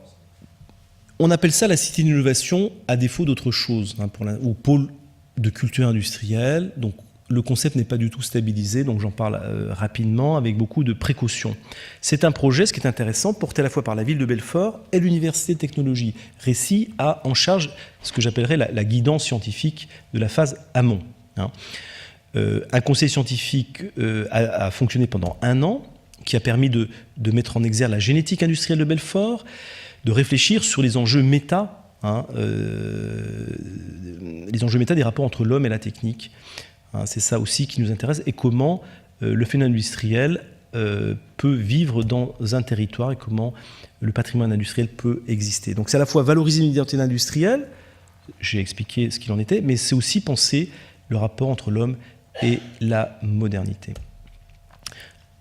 on appelle ça la cité d'innovation à défaut d'autre chose, ou pôle de culture industrielle. Donc, le concept n'est pas du tout stabilisé, donc j'en parle rapidement, avec beaucoup de précautions. C'est un projet, ce qui est intéressant, porté à la fois par la ville de Belfort et l'Université de technologie. RECI a en charge ce que j'appellerais la guidance scientifique de la phase amont. Un conseil scientifique a fonctionné pendant 1 an, qui a permis de mettre en exergue la génétique industrielle de Belfort, de réfléchir sur les enjeux méta, les enjeux méta des rapports entre l'homme et la technique. C'est ça aussi qui nous intéresse, et comment le phénomène industriel peut vivre dans un territoire et comment le patrimoine industriel peut exister. Donc c'est à la fois valoriser une identité industrielle, j'ai expliqué ce qu'il en était, mais c'est aussi penser le rapport entre l'homme et la modernité.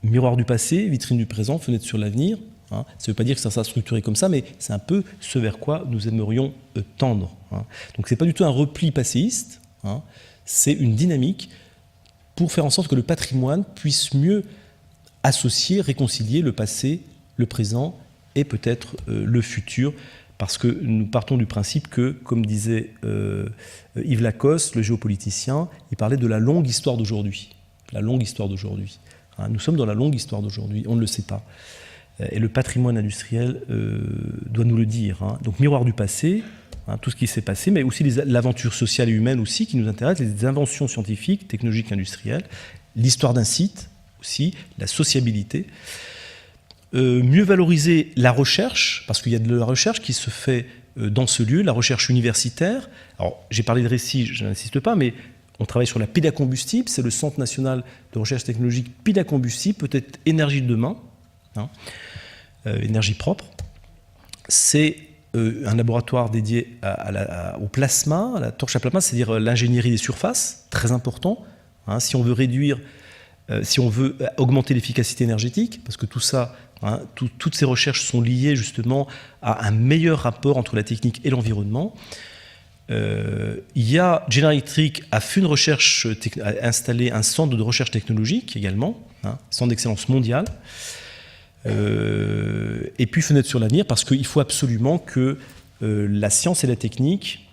Miroir du passé, vitrine du présent, fenêtre sur l'avenir. Ça ne veut pas dire que ça sera structuré comme ça, mais c'est un peu ce vers quoi nous aimerions tendre. Donc ce n'est pas du tout un repli passéiste, c'est une dynamique pour faire en sorte que le patrimoine puisse mieux associer, réconcilier le passé, le présent et peut-être le futur, parce que nous partons du principe que, comme disait Yves Lacoste, le géopoliticien, il parlait de la longue histoire d'aujourd'hui. La longue histoire d'aujourd'hui. Nous sommes dans la longue histoire d'aujourd'hui, on ne le sait pas. Et le patrimoine industriel doit nous le dire. Donc miroir du passé, tout ce qui s'est passé, mais aussi l'aventure sociale et humaine aussi qui nous intéresse, les inventions scientifiques, technologiques, industrielles, l'histoire d'un site aussi, la sociabilité. Mieux valoriser la recherche, parce qu'il y a de la recherche qui se fait dans ce lieu, la recherche universitaire. Alors j'ai parlé de RECI, je n'insiste pas, mais on travaille sur la pile à combustible, c'est le Centre national de recherche technologique pile à combustible, peut-être énergie de demain, énergie propre. C'est un laboratoire dédié au plasma, à la torche à plasma, c'est-à-dire l'ingénierie des surfaces, très important. Si on veut réduire, si on veut augmenter l'efficacité énergétique, parce que tout ça, toutes ces recherches sont liées justement à un meilleur rapport entre la technique et l'environnement. General Electric a fait une recherche, a installé un centre de recherche technologique également, centre d'excellence mondiale. Et puis fenêtre sur l'avenir, parce qu'il faut absolument que la science et la technique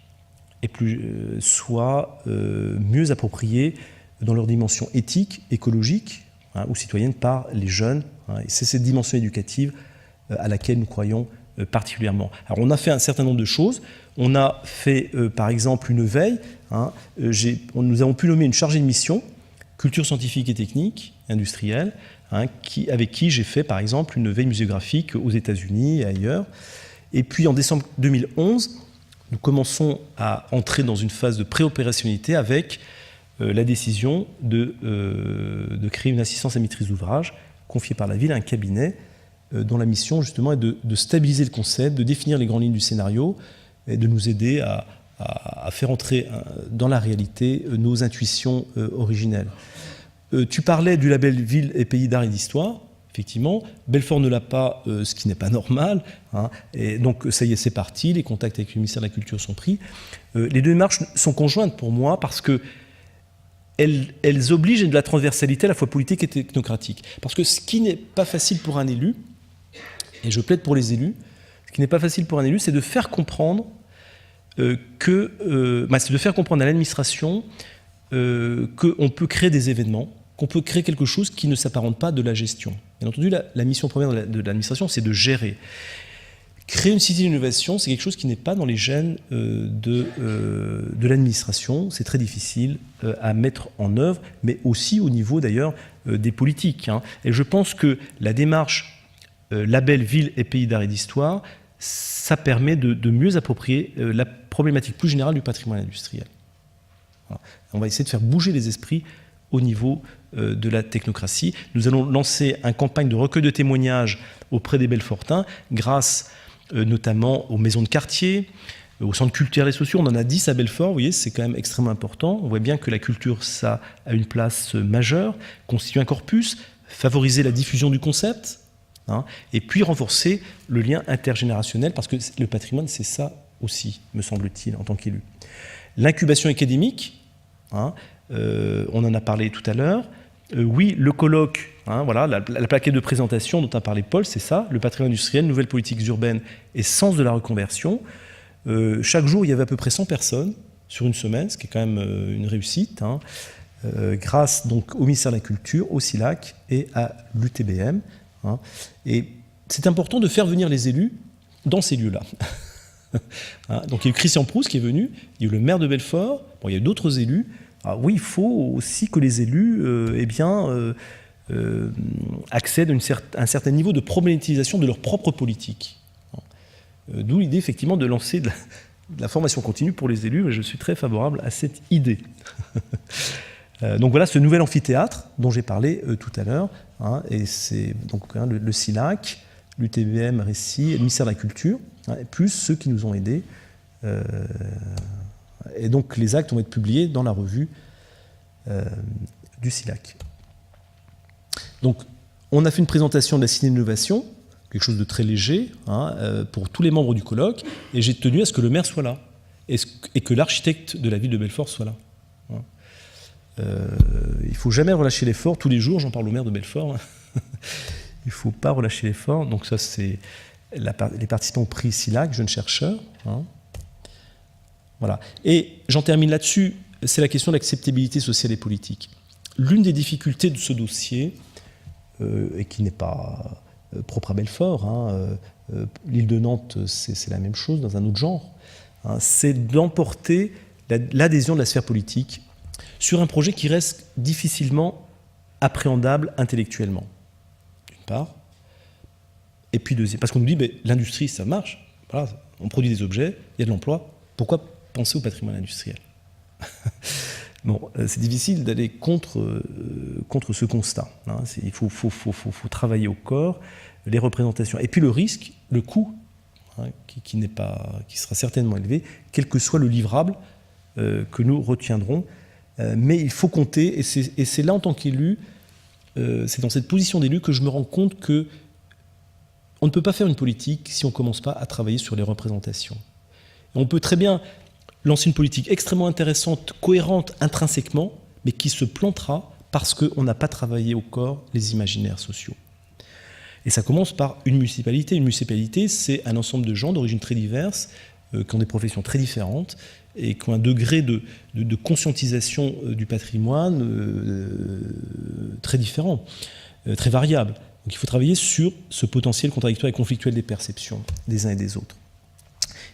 soient mieux appropriées dans leur dimension éthique, écologique ou citoyenne par les jeunes. Et c'est cette dimension éducative à laquelle nous croyons particulièrement. Alors on a fait un certain nombre de choses. On a fait par exemple une veille. Nous avons pu nommer une chargée de mission, culture scientifique et technique, industrielle, avec qui j'ai fait par exemple une veille muséographique aux États-Unis et ailleurs. Et puis en décembre 2011, nous commençons à entrer dans une phase de préopérationnalité avec la décision de créer une assistance à maîtrise d'ouvrage confiée par la ville à un cabinet dont la mission justement est de stabiliser le concept, de définir les grandes lignes du scénario et de nous aider à faire entrer dans la réalité nos intuitions originelles. Tu parlais du label Ville et Pays d'Art et d'Histoire. Effectivement, Belfort ne l'a pas, ce qui n'est pas normal. Et donc, ça y est, c'est parti. Les contacts avec le ministère de la Culture sont pris. Les deux démarches sont conjointes pour moi parce qu'elles obligent à de la transversalité à la fois politique et technocratique. Parce que ce qui n'est pas facile pour un élu, et je plaide pour les élus, ce qui n'est pas facile pour un élu, c'est de faire comprendre c'est de faire comprendre à l'administration qu'on peut créer des événements, qu'on peut créer quelque chose qui ne s'apparente pas de la gestion. Bien entendu, la mission première de l'administration, c'est de gérer. Créer une cité d'innovation, c'est quelque chose qui n'est pas dans les gènes de l'administration. C'est très difficile à mettre en œuvre, mais aussi au niveau d'ailleurs des politiques. Et je pense que la démarche label Ville et Pays d'Art et d'Histoire, ça permet de mieux approprier la problématique plus générale du patrimoine industriel. Voilà. On va essayer de faire bouger les esprits au niveau de la technocratie. Nous allons lancer une campagne de recueil de témoignages auprès des Belfortins, grâce notamment aux maisons de quartier, aux centres culturels et sociaux. On en a 10 à Belfort, vous voyez, c'est quand même extrêmement important. On voit bien que la culture, ça a une place majeure, constitue un corpus, favoriser la diffusion du concept, et puis renforcer le lien intergénérationnel, parce que le patrimoine, c'est ça aussi, me semble-t-il, en tant qu'élu. L'incubation académique, on en a parlé tout à l'heure. Oui, le colloque, voilà, la plaquette de présentation dont a parlé Paul, c'est ça, le patrimoine industriel, nouvelles politiques urbaines et sens de la reconversion. Chaque jour, il y avait à peu près 100 personnes sur une semaine, ce qui est quand même une réussite. grâce donc au ministère de la Culture, au SILAC et à l'UTBM. Hein. Et c'est important de faire venir les élus dans ces lieux-là. Hein, donc il y a eu Christian Proust qui est venu, il y a eu le maire de Belfort, bon, il y a eu d'autres élus. Alors oui, il faut aussi que les élus accèdent à un certain niveau de problématisation de leur propre politique. D'où l'idée effectivement de lancer de la formation continue pour les élus, et je suis très favorable à cette idée. Donc voilà ce nouvel amphithéâtre dont j'ai parlé tout à l'heure, hein, et c'est donc le SILAC, l'UTBM Récit et le ministère de la Culture, hein, plus ceux qui nous ont aidés. Et donc les actes vont être publiés dans la revue du SILAC. Donc on a fait une présentation de la Cité d'innovation, quelque chose de très léger, hein, pour tous les membres du colloque, et j'ai tenu à ce que le maire soit là, et que l'architecte de la ville de Belfort soit là. Hein. Il ne faut jamais relâcher l'effort, tous les jours, j'en parle au maire de Belfort, hein. Il ne faut pas relâcher l'effort, donc ça c'est les participants au prix SILAC, jeunes chercheurs. Hein. Voilà. Et j'en termine là-dessus, c'est la question de l'acceptabilité sociale et politique. L'une des difficultés de ce dossier, et qui n'est pas propre à Belfort, hein, l'île de Nantes, c'est la même chose, dans un autre genre, hein, c'est d'emporter l'adhésion de la sphère politique sur un projet qui reste difficilement appréhendable intellectuellement, d'une part, et puis deuxième, parce qu'on nous dit, mais l'industrie, ça marche, voilà, on produit des objets, il y a de l'emploi, pourquoi penser au patrimoine industriel? Bon, c'est difficile d'aller contre ce constat. Hein. Il faut travailler au corps, les représentations. Et puis le risque, le coût, hein, qui sera certainement élevé, quel que soit le livrable que nous retiendrons. Mais il faut compter, et c'est là en tant qu'élu, c'est dans cette position d'élu que je me rends compte que on ne peut pas faire une politique si on ne commence pas à travailler sur les représentations. Et on peut très bien lancer une politique extrêmement intéressante, cohérente intrinsèquement, mais qui se plantera parce qu'on n'a pas travaillé au corps les imaginaires sociaux. Et ça commence par une municipalité. Une municipalité, c'est un ensemble de gens d'origines très diverses, qui ont des professions très différentes, et qui ont un degré de conscientisation du patrimoine très différent, très variable. Donc il faut travailler sur ce potentiel contradictoire et conflictuel des perceptions des uns et des autres.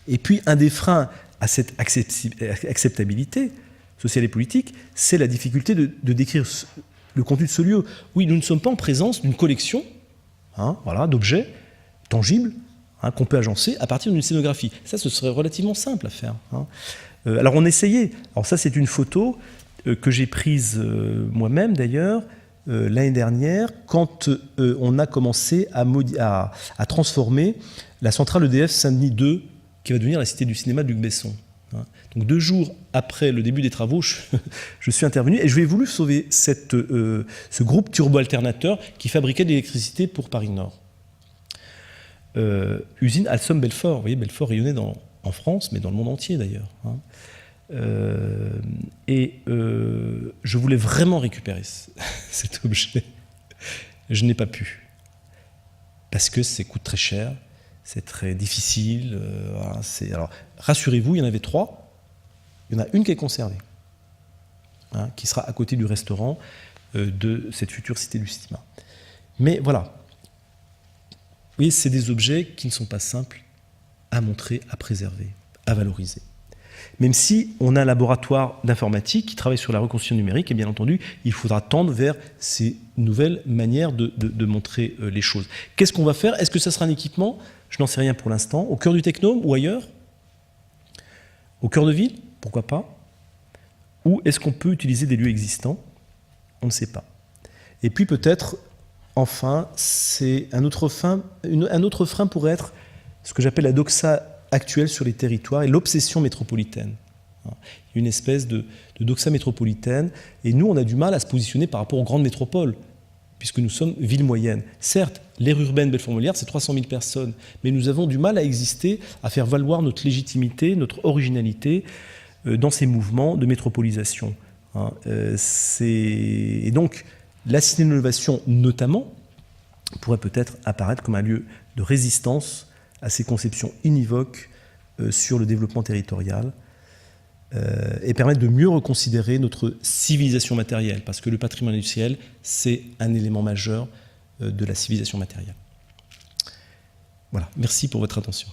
Et puis un des freins à cette acceptabilité sociale et politique, c'est la difficulté de décrire le contenu de ce lieu. Oui, nous ne sommes pas en présence d'une collection, hein, voilà, d'objets tangibles, hein, qu'on peut agencer à partir d'une scénographie. Ça, ce serait relativement simple à faire. Hein. Alors on essayait. Alors ça, c'est une photo que j'ai prise moi-même d'ailleurs l'année dernière, quand on a commencé à transformer la centrale EDF Saint-Denis 2, qui va devenir la cité du cinéma de Luc Besson. Donc 2 jours après le début des travaux, je suis intervenu et je vais voulu sauver ce groupe turbo-alternateur qui fabriquait de l'électricité pour Paris-Nord. Usine Alstom-Belfort, vous voyez, Belfort rayonnait en France, mais dans le monde entier d'ailleurs. Hein. Je voulais vraiment récupérer cet objet. Je n'ai pas pu. Parce que ça coûte très cher. C'est très difficile. Voilà, alors, rassurez-vous, il y en avait 3. Il y en a une qui est conservée, hein, qui sera à côté du restaurant de cette future cité du cinéma. Mais voilà. Vous voyez, c'est des objets qui ne sont pas simples à montrer, à préserver, à valoriser. Même si on a un laboratoire d'informatique qui travaille sur la reconstitution numérique, et bien entendu, il faudra tendre vers ces nouvelles manières de montrer les choses. Qu'est-ce qu'on va faire? Est-ce que ça sera un équipement? Je n'en sais rien pour l'instant. Au cœur du technome ou ailleurs? Au cœur de ville? Pourquoi pas? Ou est-ce qu'on peut utiliser des lieux existants? On ne sait pas. Et puis peut-être, enfin, c'est un autre frein pourrait être ce que j'appelle la doxa actuelle sur les territoires et l'obsession métropolitaine. Il y a une espèce de doxa métropolitaine, et nous, on a du mal à se positionner par rapport aux grandes métropoles, puisque nous sommes ville moyenne. Certes, l'aire urbaine Belfort-Montbéliard, c'est 300 000 personnes, mais nous avons du mal à exister, à faire valoir notre légitimité, notre originalité dans ces mouvements de métropolisation. Et donc, la cité de l'innovation, notamment, pourrait peut-être apparaître comme un lieu de résistance à ces conceptions univoques sur le développement territorial. et permettre de mieux reconsidérer notre civilisation matérielle, parce que le patrimoine industriel, c'est un élément majeur de la civilisation matérielle. Voilà, merci pour votre attention.